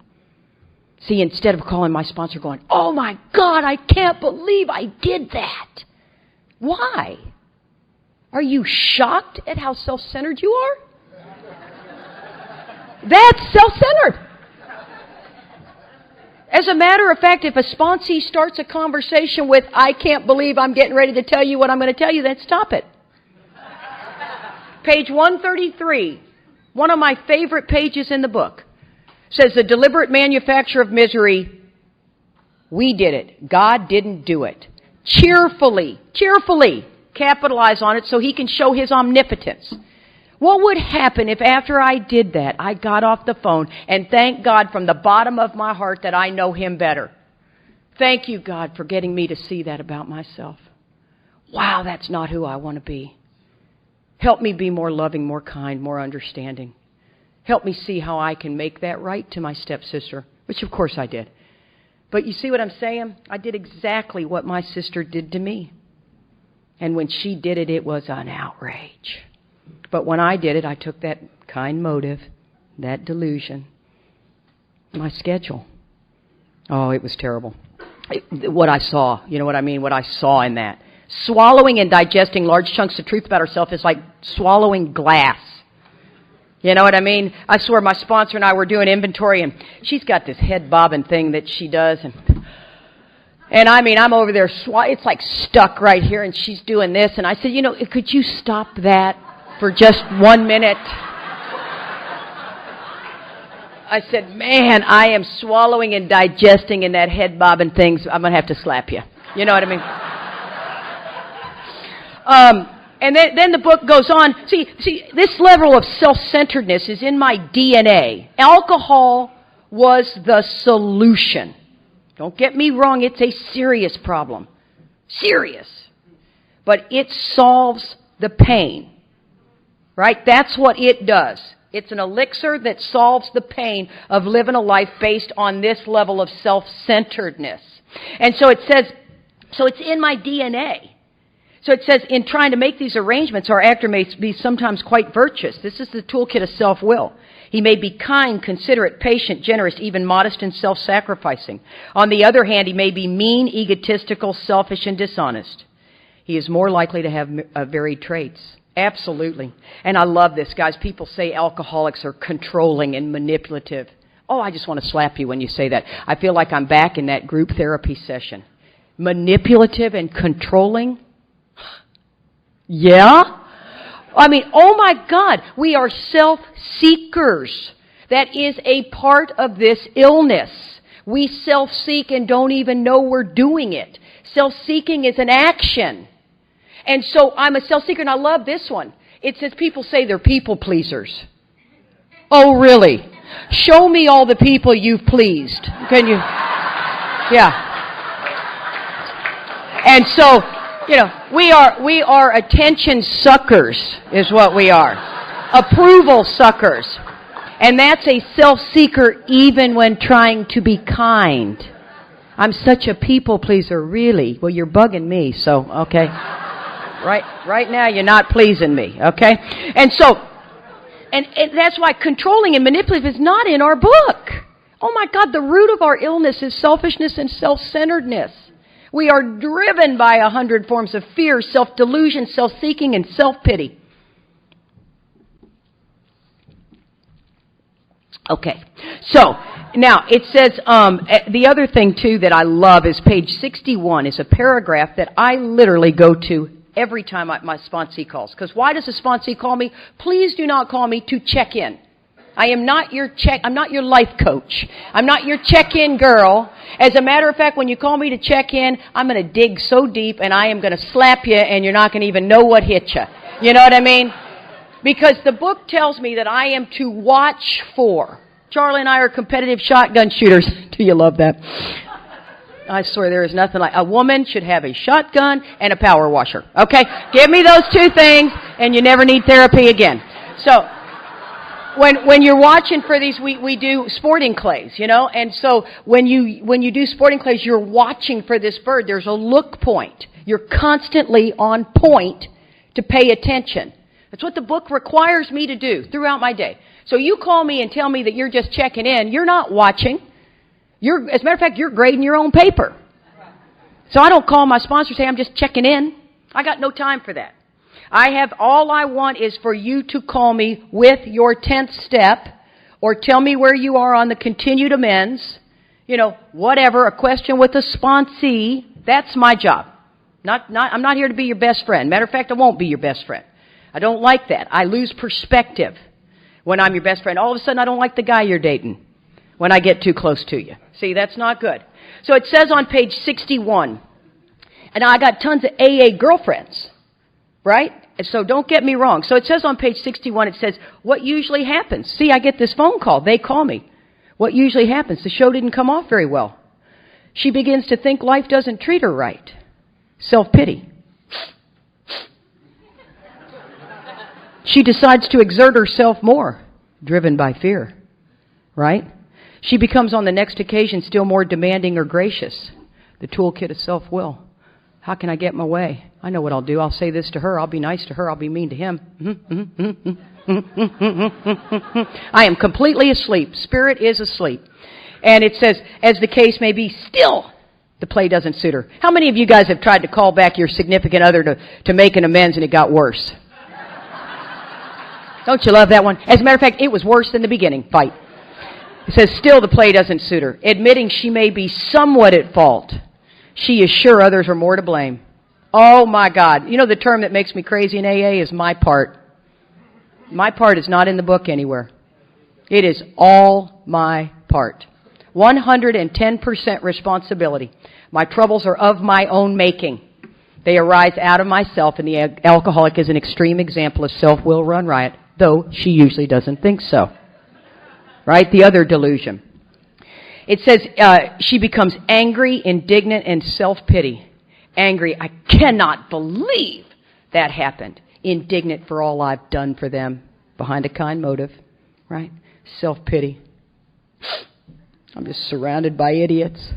See, instead of calling my sponsor going, oh my God, I can't believe I did that. Why? Are you shocked at how self-centered you are? That's self-centered. As a matter of fact, if a sponsee starts a conversation with, I can't believe I'm getting ready to tell you what I'm going to tell you, then stop it. Page 133, one of my favorite pages in the book, says the deliberate manufacture of misery, we did it. God didn't do it. Cheerfully capitalize on it so he can show his omnipotence. What would happen if after I did that, I got off the phone and thanked God from the bottom of my heart that I know him better? Thank you, God, for getting me to see that about myself. Wow, that's not who I want to be. Help me be more loving, more kind, more understanding. Help me see how I can make that right to my stepsister, which of course I did. But you see what I'm saying? I did exactly what my sister did to me. And when she did it, it was an outrage. But when I did it, I took that kind motive, that delusion, my schedule. Oh, it was terrible. What I saw, you know what I mean? What I saw in that. Swallowing and digesting large chunks of truth about herself is like swallowing glass. You know what I mean? I swear my sponsor and I were doing inventory, and she's got this head bobbing thing that she does, and I mean, I'm over there, it's like stuck right here, and she's doing this, and I said, you know, could you stop that for just 1 minute? I said, man, I am swallowing and digesting in that head bobbing things. I'm going to have to slap you. You know what I mean? And then the book goes on. See, this level of self-centeredness is in my DNA. Alcohol was the solution. Don't get me wrong, it's a serious problem. Serious. But it solves the pain. Right? That's what it does. It's an elixir that solves the pain of living a life based on this level of self-centeredness. And so it says, so it's in my DNA. So it says, in trying to make these arrangements, our actor may be sometimes quite virtuous. This is the toolkit of self-will. He may be kind, considerate, patient, generous, even modest and self-sacrificing. On the other hand, he may be mean, egotistical, selfish, and dishonest. He is more likely to have varied traits. Absolutely. And I love this, guys. People say alcoholics are controlling and manipulative. Oh, I just want to slap you when you say that. I feel like I'm back in that group therapy session. Manipulative and controlling? Yeah? I mean, oh my God, we are self-seekers. That is a part of this illness. We self-seek and don't even know we're doing it. Self-seeking is an action. And so I'm a self-seeker, and I love this one. It says people say they're people pleasers. Oh, really? Show me all the people you've pleased. Can you? Yeah. And so, you know, we are attention suckers is what we are. Approval suckers. And that's a self-seeker even when trying to be kind. I'm such a people pleaser, really. Well, you're bugging me, so, okay. Right now, you're not pleasing me, okay? And so, and that's why controlling and manipulative is not in our book. Oh my God, the root of our illness is selfishness and self-centeredness. We are driven by 100 forms of fear, self-delusion, self-seeking, and self-pity. Okay, so now it says, the other thing too that I love is page 61 is a paragraph that I literally go to every time my sponsee calls. Because why does a sponsee call me? Please do not call me to check in. I'm not your life coach. I'm not your check-in girl. As a matter of fact, when you call me to check in, I'm going to dig so deep and I am going to slap you and you're not going to even know what hit you. You know what I mean? Because the book tells me that I am to watch for. Charlie and I are competitive shotgun shooters. Do you love that? I swear there is nothing like... A woman should have a shotgun and a power washer. Okay? Give me those two things and you never need therapy again. So, when you're watching for these, we do sporting clays, you know? And so when you do sporting clays, you're watching for this bird. There's a look point. You're constantly on point to pay attention. That's what the book requires me to do throughout my day. So you call me and tell me that you're just checking in. You're not watching. As a matter of fact, you're grading your own paper. So I don't call my sponsor and say, I'm just checking in. I got no time for that. All I want is for you to call me with your 10th step or tell me where you are on the continued amends. You know, whatever, a question with a sponsee. That's my job. I'm not here to be your best friend. Matter of fact, I won't be your best friend. I don't like that. I lose perspective when I'm your best friend. All of a sudden, I don't like the guy you're dating when I get too close to you. See, that's not good. So it says on page 61, and I got tons of AA girlfriends, right? And so don't get me wrong. So it says on page 61, it says, what usually happens? See, I get this phone call. They call me. What usually happens? The show didn't come off very well. She begins to think life doesn't treat her right. Self-pity. She decides to exert herself more, driven by fear, right? She becomes on the next occasion still more demanding or gracious. The toolkit of self-will. How can I get my way? I know what I'll do. I'll say this to her. I'll be nice to her. I'll be mean to him. I am completely asleep. Spirit is asleep. And it says, as the case may be, still the play doesn't suit her. How many of you guys have tried to call back your significant other to make an amends and it got worse? Don't you love that one? As a matter of fact, it was worse than the beginning fight. It says, still the play doesn't suit her. Admitting she may be somewhat at fault, she is sure others are more to blame. Oh, my God. You know the term that makes me crazy in AA is my part. My part is not in the book anywhere. It is all my part. 110% responsibility. My troubles are of my own making. They arise out of myself, and the alcoholic is an extreme example of self-will run riot, though she usually doesn't think so. Right? The other delusion. It says she becomes angry, indignant, and self-pity. Angry, I cannot believe that happened. Indignant for all I've done for them. Behind a kind motive. Right? Self-pity. I'm just surrounded by idiots.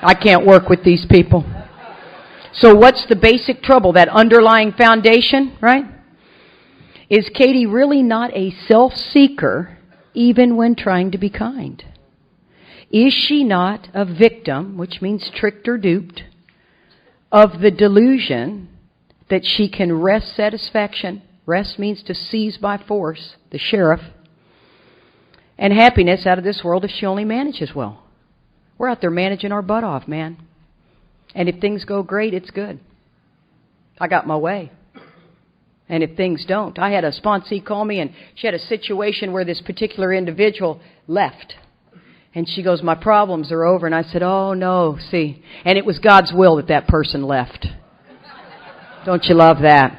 I can't work with these people. So what's the basic trouble? That underlying foundation, right? Is Katie really not a self-seeker even when trying to be kind? Is she not a victim, which means tricked or duped, of the delusion that she can wrest satisfaction? Wrest means to seize by force, the sheriff, and happiness out of this world if she only manages well. We're out there managing our butt off, man. And if things go great, it's good. I got my way. And if things don't, I had a sponsee call me, and she had a situation where this particular individual left. And she goes, my problems are over. And I said, oh, no, see. And it was God's will that that person left. Don't you love that?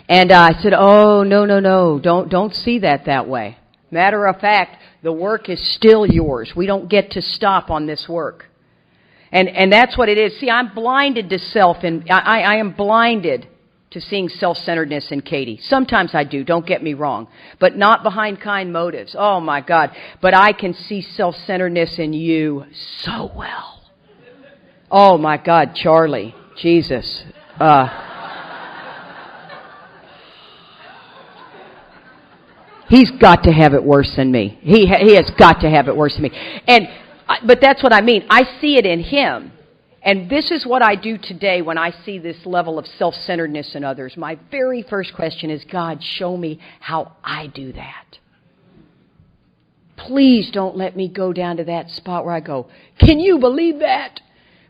And I said, oh, no. Don't see that way. Matter of fact, the work is still yours. We don't get to stop on this work. And that's what it is. See, I'm blinded to self, and I am blinded to seeing self-centeredness in Katie. Sometimes I do, don't get me wrong, but not behind kind motives. Oh, my God. But I can see self-centeredness in you so well. Oh, my God, Charlie, Jesus. He's got to have it worse than me. He has got to have it worse than me. And But that's what I mean. I see it in him. And this is what I do today when I see this level of self-centeredness in others. My very first question is, God, show me how I do that. Please don't let me go down to that spot where I go, can you believe that?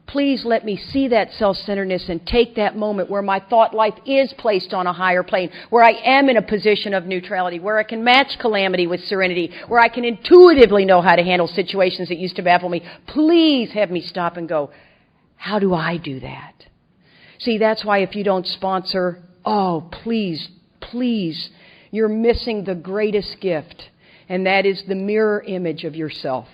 Please let me see that self-centeredness and take that moment where my thought life is placed on a higher plane, where I am in a position of neutrality, where I can match calamity with serenity, where I can intuitively know how to handle situations that used to baffle me. Please have me stop and go, how do I do that? See, that's why if you don't sponsor, please, you're missing the greatest gift, and that is the mirror image of yourself.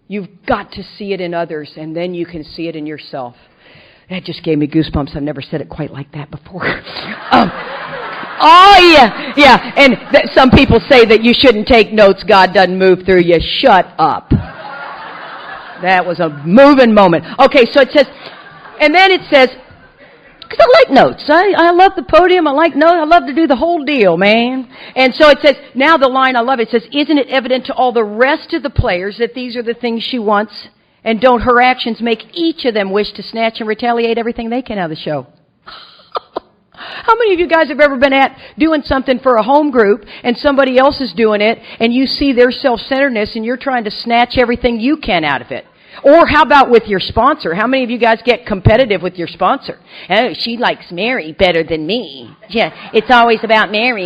You've got to see it in others, and then you can see it in yourself. That just gave me goosebumps. I've never said it quite like that before. Yeah. And some people say that you shouldn't take notes. God doesn't move through you. Shut up. That was a moving moment. Okay, so it says, and then it says, because I like notes. I love the podium. I like notes. I love to do the whole deal, man. And so it says, now the line I love, it says, isn't it evident to all the rest of the players that these are the things she wants? And don't her actions make each of them wish to snatch and retaliate everything they can out of the show? How many of you guys have ever been doing something for a home group and somebody else is doing it and you see their self-centeredness and you're trying to snatch everything you can out of it? Or how about with your sponsor? How many of you guys get competitive with your sponsor? Oh, she likes Mary better than me. Yeah, it's always about Mary.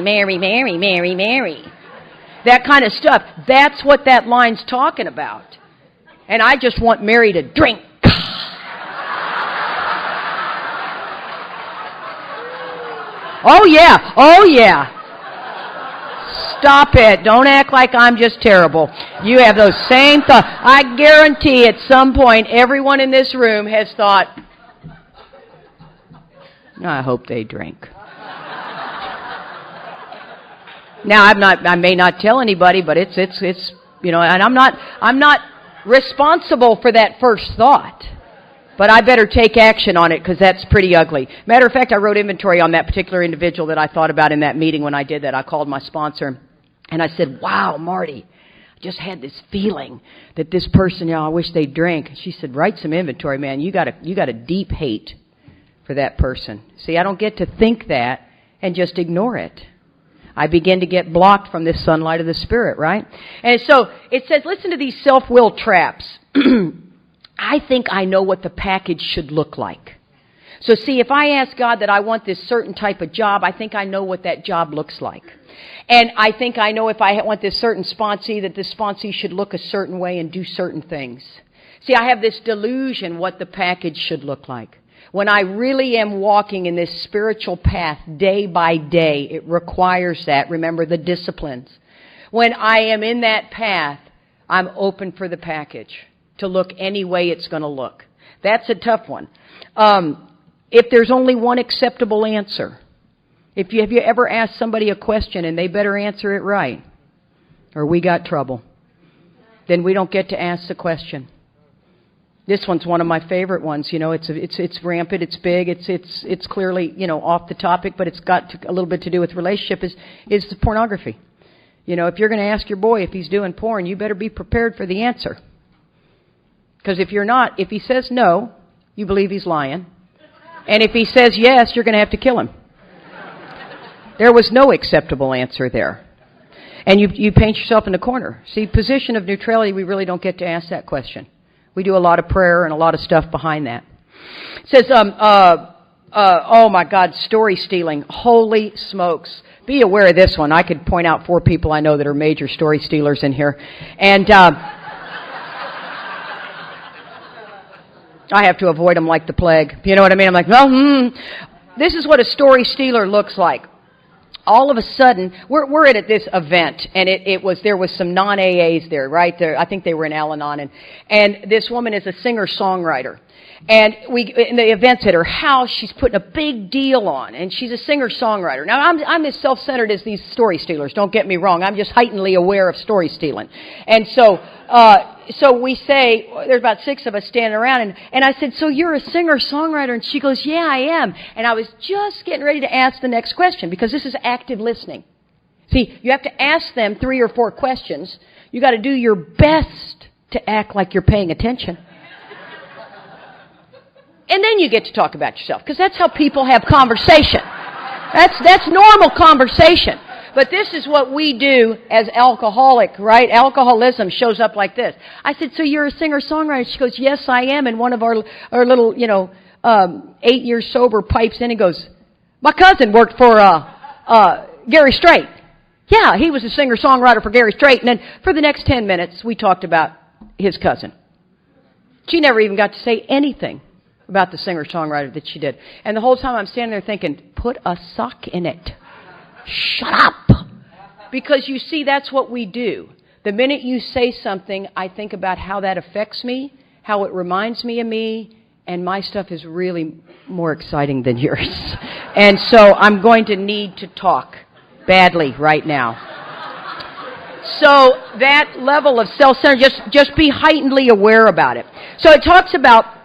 That kind of stuff. That's what that line's talking about. And I just want Mary to drink. Oh yeah. Stop it. Don't act like I'm just terrible. You have those same thoughts. I guarantee at some point everyone in this room has thought, I hope they drink. Now I may not tell anybody, but it's and I'm not responsible for that first thought. But I better take action on it because that's pretty ugly. Matter of fact, I wrote inventory on that particular individual that I thought about in that meeting when I did that. I called my sponsor and I said, wow, Marty, I just had this feeling that this person, I wish they'd drink. She said, write some inventory, man. You got a deep hate for that person. See, I don't get to think that and just ignore it. I begin to get blocked from this sunlight of the Spirit, right? And so it says, listen to these self-will traps. I think I know what the package should look like. So see, if I ask God that I want this certain type of job, I think I know what that job looks like. And I think I know if I want this certain sponsee, that this sponsee should look a certain way and do certain things. See, I have this delusion what the package should look like. When I really am walking in this spiritual path day by day, it requires that. Remember the disciplines. When I am in that path, I'm open for the package to look any way it's going to look. That's a tough one. If there's only one acceptable answer, have you ever asked somebody a question and they better answer it right, or we got trouble, then we don't get to ask the question. This one's one of my favorite ones. It's rampant, it's big, it's clearly off the topic, but it's got a little bit to do with relationship. Is the pornography? If you're going to ask your boy if he's doing porn, you better be prepared for the answer. Because if you're not, if he says no, you believe he's lying. And if he says yes, you're going to have to kill him. There was no acceptable answer there. And you paint yourself in the corner. See, position of neutrality, we really don't get to ask that question. We do a lot of prayer and a lot of stuff behind that. It says, oh my God, story stealing. Holy smokes. Be aware of this one. I could point out 4 people I know that are major story stealers in here. And I have to avoid them like the plague. You know what I mean? I'm like, this is what a story stealer looks like. All of a sudden, we're at this event, and there was some non-AAs there, right? I think they were in Al-Anon, and this woman is a singer-songwriter. And in the event's at her house, she's putting a big deal on, and she's a singer-songwriter. Now, I'm as self-centered as these story stealers, don't get me wrong. I'm just heightenedly aware of story stealing. And so we say, there's about 6 of us standing around, and I said, so you're a singer-songwriter? And she goes, yeah, I am. And I was just getting ready to ask the next question, because this is active listening. See, you have to ask them 3 or 4 questions. You got to do your best to act like you're paying attention. And then you get to talk about yourself, because that's how people have conversation. That's normal conversation. But this is what we do as alcoholic, right? Alcoholism shows up like this. I said, so you're a singer-songwriter? She goes, yes, I am. And one of our little, 8 years sober pipes in and goes, my cousin worked for Gary Strait. Yeah, he was a singer-songwriter for Gary Strait. And then for the next 10 minutes, we talked about his cousin. She never even got to say anything about the singer-songwriter that she did. And the whole time I'm standing there thinking, put a sock in it. Shut up! Because you see, that's what we do. The minute you say something, I think about how that affects me, how it reminds me of me, and my stuff is really more exciting than yours. And so I'm going to need to talk badly right now. So that level of self-centered, just be heightenedly aware about it. So it talks about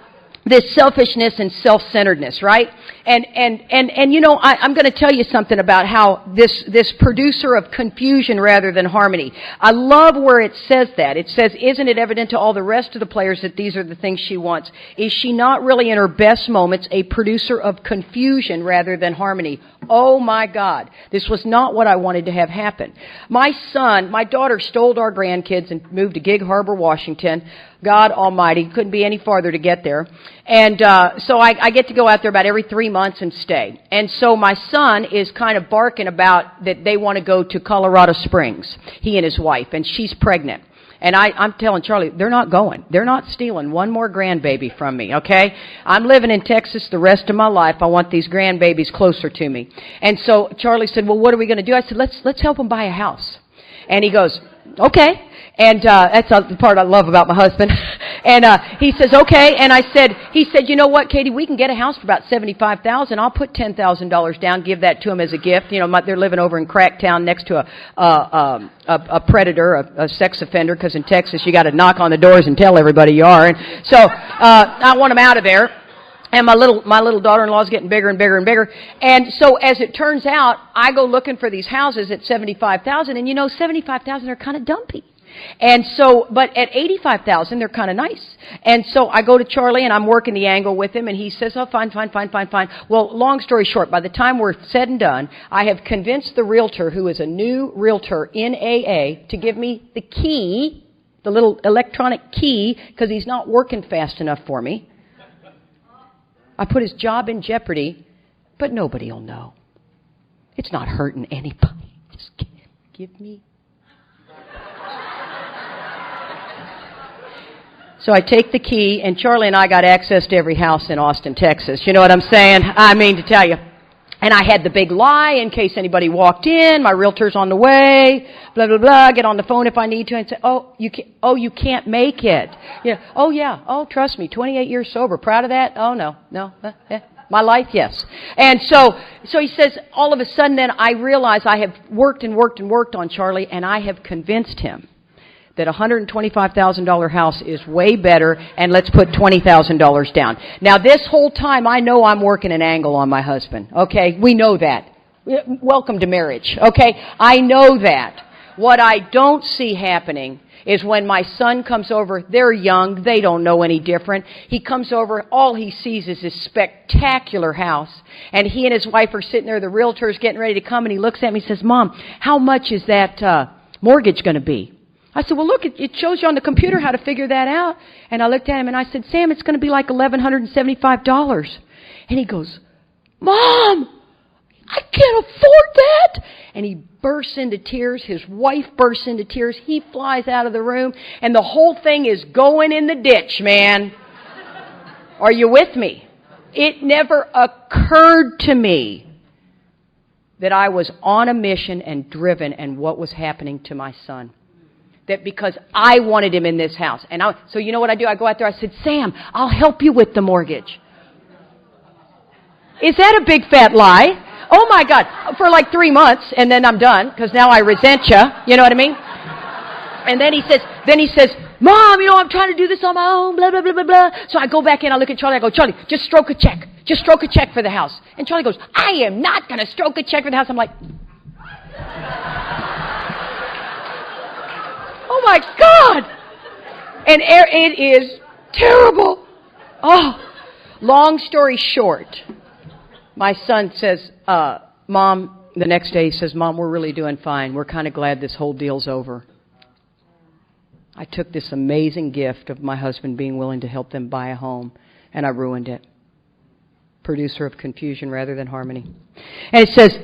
this selfishness and self-centeredness, right? And I'm going to tell you something about how this producer of confusion rather than harmony. I love where it says that. It says, isn't it evident to all the rest of the players that these are the things she wants? Is she not really in her best moments a producer of confusion rather than harmony? Oh my God. This was not what I wanted to have happen. My daughter stole our grandkids and moved to Gig Harbor, Washington. God Almighty, couldn't be any farther to get there. And so I get to go out there about every 3 months and stay. And so my son is kind of barking about that they want to go to Colorado Springs, he and his wife, and she's pregnant. And I'm telling Charlie, they're not going. They're not stealing one more grandbaby from me, okay? I'm living in Texas the rest of my life. I want these grandbabies closer to me. And so Charlie said, well, what are we going to do? I said, let's help them buy a house. And he goes, okay. And that's the part I love about my husband. And he says, okay. And he said, you know what, Katie, we can get a house for about $75,000. I'll put $10,000 down, give that to him as a gift. You know, they're living over in Cracktown next to a predator, a sex offender, because in Texas you got to knock on the doors and tell everybody you are. And so I want him out of there. And my little daughter-in-law is getting bigger and bigger and bigger. And so as it turns out, I go looking for these houses at $75,000, and $75,000 are kind of dumpy. And so, but at $85,000, they're kind of nice. And so I go to Charlie, and I'm working the angle with him, and he says, oh, fine. Well, long story short, by the time we're said and done, I have convinced the realtor, who is a new realtor in AA, to give me the key, the little electronic key, because he's not working fast enough for me. I put his job in jeopardy, but nobody will know. It's not hurting anybody. Just give me. So I take the key, and Charlie and I got access to every house in Austin, Texas. You know what I'm saying? I mean, to tell you. And I had the big lie in case anybody walked in. My realtor's on the way. Blah, blah, blah. Get on the phone if I need to and say, you can't make it. Yeah. Oh, yeah. Oh, trust me. 28 years sober. Proud of that? Oh, no. My life, yes. And so he says, all of a sudden then I realize I have worked on Charlie, and I have convinced him that a $125,000 house is way better, and let's put $20,000 down. Now, this whole time, I know I'm working an angle on my husband, okay? We know that. Welcome to marriage, okay? I know that. What I don't see happening is when my son comes over, they're young, they don't know any different. He comes over, all he sees is this spectacular house, and he and his wife are sitting there, the realtor's getting ready to come, and he looks at me and says, Mom, how much is that mortgage going to be? I said, well, look, it shows you on the computer how to figure that out. And I looked at him and I said, Sam, it's going to be like $1,175. And he goes, Mom, I can't afford that. And he bursts into tears. His wife bursts into tears. He flies out of the room. And the whole thing is going in the ditch, man. Are you with me? It never occurred to me that I was on a mission and driven and what was happening to my son. That because I wanted him in this house. So you know what I do? I go out there, I said, Sam, I'll help you with the mortgage. Is that a big fat lie? Oh my God. For like 3 months, and then I'm done, because now I resent you. You know what I mean? And then he says, Mom, I'm trying to do this on my own, blah, blah, blah, blah, blah. So I go back in, I look at Charlie, I go, Charlie, just stroke a check. Just stroke a check for the house. And Charlie goes, I am not going to stroke a check for the house. I'm like, oh my God! And it is terrible. Oh, long story short, my son says, Mom, the next day he says, Mom, we're really doing fine. We're kind of glad this whole deal's over. I took this amazing gift of my husband being willing to help them buy a home, and I ruined it. Producer of confusion rather than harmony. And it says,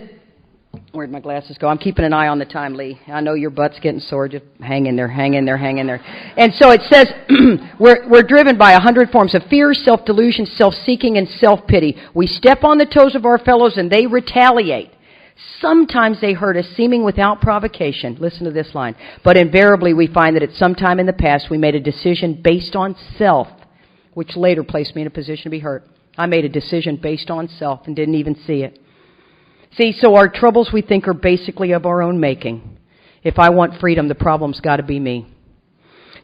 where'd my glasses go? I'm keeping an eye on the time, Lee. I know your butt's getting sore. Just hang in there, hang in there, hang in there. And so it says, we're driven by 100 forms of fear, self-delusion, self-seeking, and self-pity. We step on the toes of our fellows and they retaliate. Sometimes they hurt us, seeming without provocation. Listen to this line. But invariably we find that at some time in the past we made a decision based on self, which later placed me in a position to be hurt. I made a decision based on self and didn't even see it. See, so our troubles we think are basically of our own making. If I want freedom, the problem's got to be me.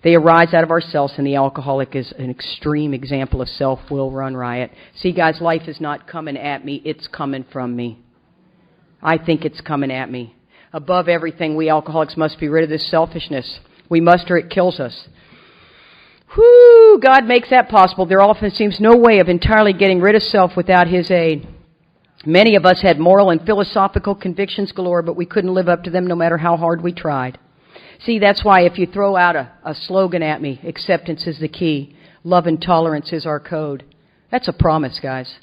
They arise out of ourselves, and the alcoholic is an extreme example of self-will run riot. See, guys, life is not coming at me, it's coming from me. I think it's coming at me. Above everything, we alcoholics must be rid of this selfishness. We must, or it kills us. Whew, God makes that possible. There often seems no way of entirely getting rid of self without His aid. Many of us had moral and philosophical convictions galore, but we couldn't live up to them no matter how hard we tried. See, that's why if you throw out a slogan at me, acceptance is the key, love and tolerance is our code, that's a promise, guys.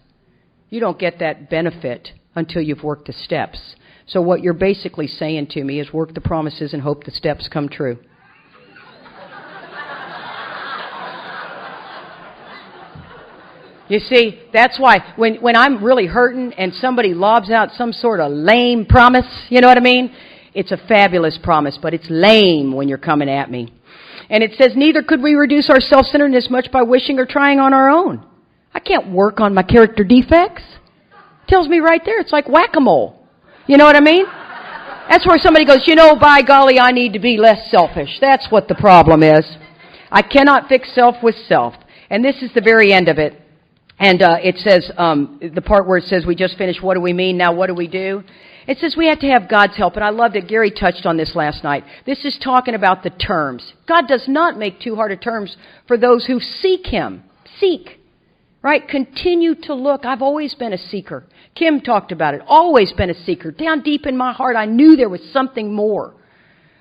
You don't get that benefit until you've worked the steps. So what you're basically saying to me is work the promises and hope the steps come true. You see, that's why when I'm really hurting and somebody lobs out some sort of lame promise, you know what I mean? It's a fabulous promise, but it's lame when you're coming at me. And it says, neither could we reduce our self-centeredness much by wishing or trying on our own. I can't work on my character defects. It tells me right there, it's like whack-a-mole. You know what I mean? That's where somebody goes, you know, by golly, I need to be less selfish. That's what the problem is. I cannot fix self with self. And this is the very end of it. And it says, the part where it says we just finished, what do we mean, now what do we do? It says we have to have God's help, and I loved it. Gary touched on this last night. This is talking about the terms. God does not make too hard of terms for those who seek Him. Seek, right? Continue to look. I've always been a seeker. Kim talked about it. Always been a seeker. Down deep in my heart, I knew there was something more.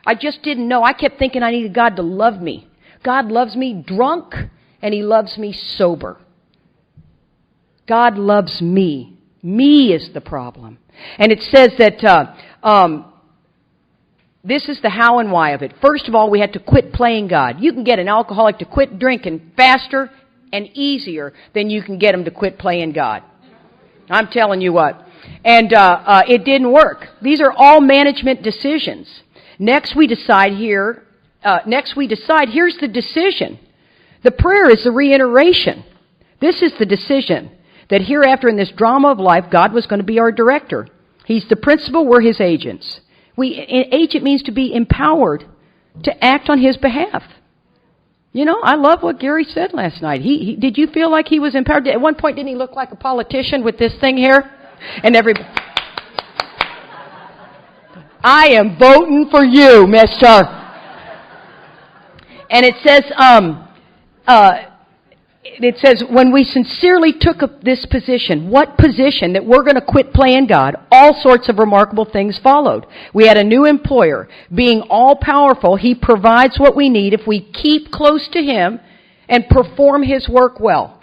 I just didn't know. I kept thinking I needed God to love me. God loves me drunk, and He loves me sober. God loves me. Me is the problem. And it says that this is the how and why of it. First of all, we have to quit playing God. You can get an alcoholic to quit drinking faster and easier than you can get him to quit playing God. I'm telling you what. And it didn't work. These are all management decisions. Next we decide, here's the decision. The prayer is the reiteration. This is the decision. That hereafter in this drama of life, God was going to be our director. He's the principal, we're His agents. Agent means to be empowered to act on His behalf. You know, I love what Gary said last night. Did you feel like he was empowered? At one point, didn't he look like a politician with this thing here? And everybody, I am voting for you, mister. And it says, when we sincerely took up this position, what position? That we're going to quit playing God, all sorts of remarkable things followed. We had a new employer. Being all-powerful, He provides what we need if we keep close to Him and perform His work well.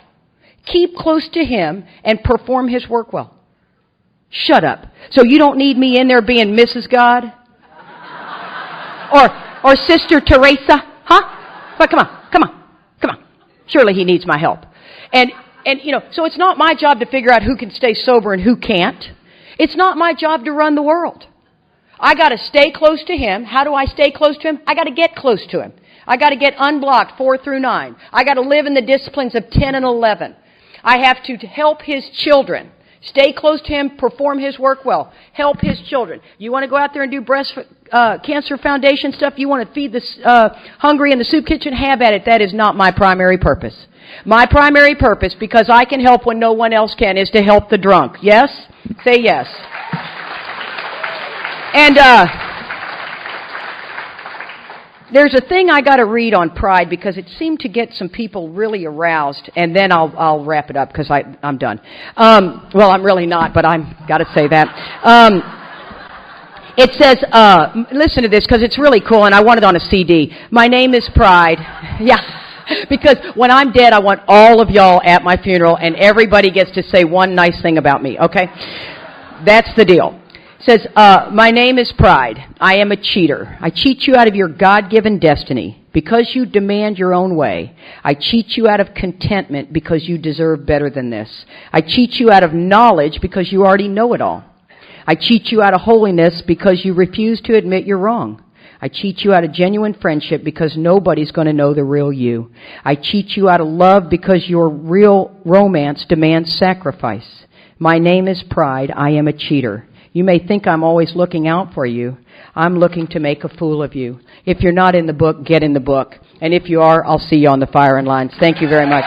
Keep close to Him and perform His work well. Shut up. So you don't need me in there being Mrs. God? Or Sister Teresa? Huh? But come on. Surely He needs my help. And you know, so it's not my job to figure out who can stay sober and who can't. It's not my job to run the world. I got to stay close to Him. How do I stay close to Him? I got to get close to Him. I got to get unblocked 4 through 9. I got to live in the disciplines of 10 and 11. I have to help His children. Stay close to Him, perform His work well. Help His children. You want to go out there and do breast cancer foundation stuff? You want to feed the hungry in the soup kitchen? Have at it. That is not my primary purpose. My primary purpose, because I can help when no one else can, is to help the drunk. Yes? Say yes. And There's a thing I got to read on pride because it seemed to get some people really aroused, and then I'll wrap it up because I'm done. Well, I'm really not, but I'm got to say that. It says, listen to this because it's really cool, and I want it on a CD. My name is Pride. Yeah. Because when I'm dead, I want all of y'all at my funeral, and everybody gets to say one nice thing about me, okay? That's the deal. It says, my name is Pride. I am a cheater. I cheat you out of your God-given destiny because you demand your own way. I cheat you out of contentment because you deserve better than this. I cheat you out of knowledge because you already know it all. I cheat you out of holiness because you refuse to admit you're wrong. I cheat you out of genuine friendship because nobody's going to know the real you. I cheat you out of love because your real romance demands sacrifice. My name is Pride. I am a cheater. You may think I'm always looking out for you. I'm looking to make a fool of you. If you're not in the book, get in the book. And if you are, I'll see you on the firing lines. Thank you very much.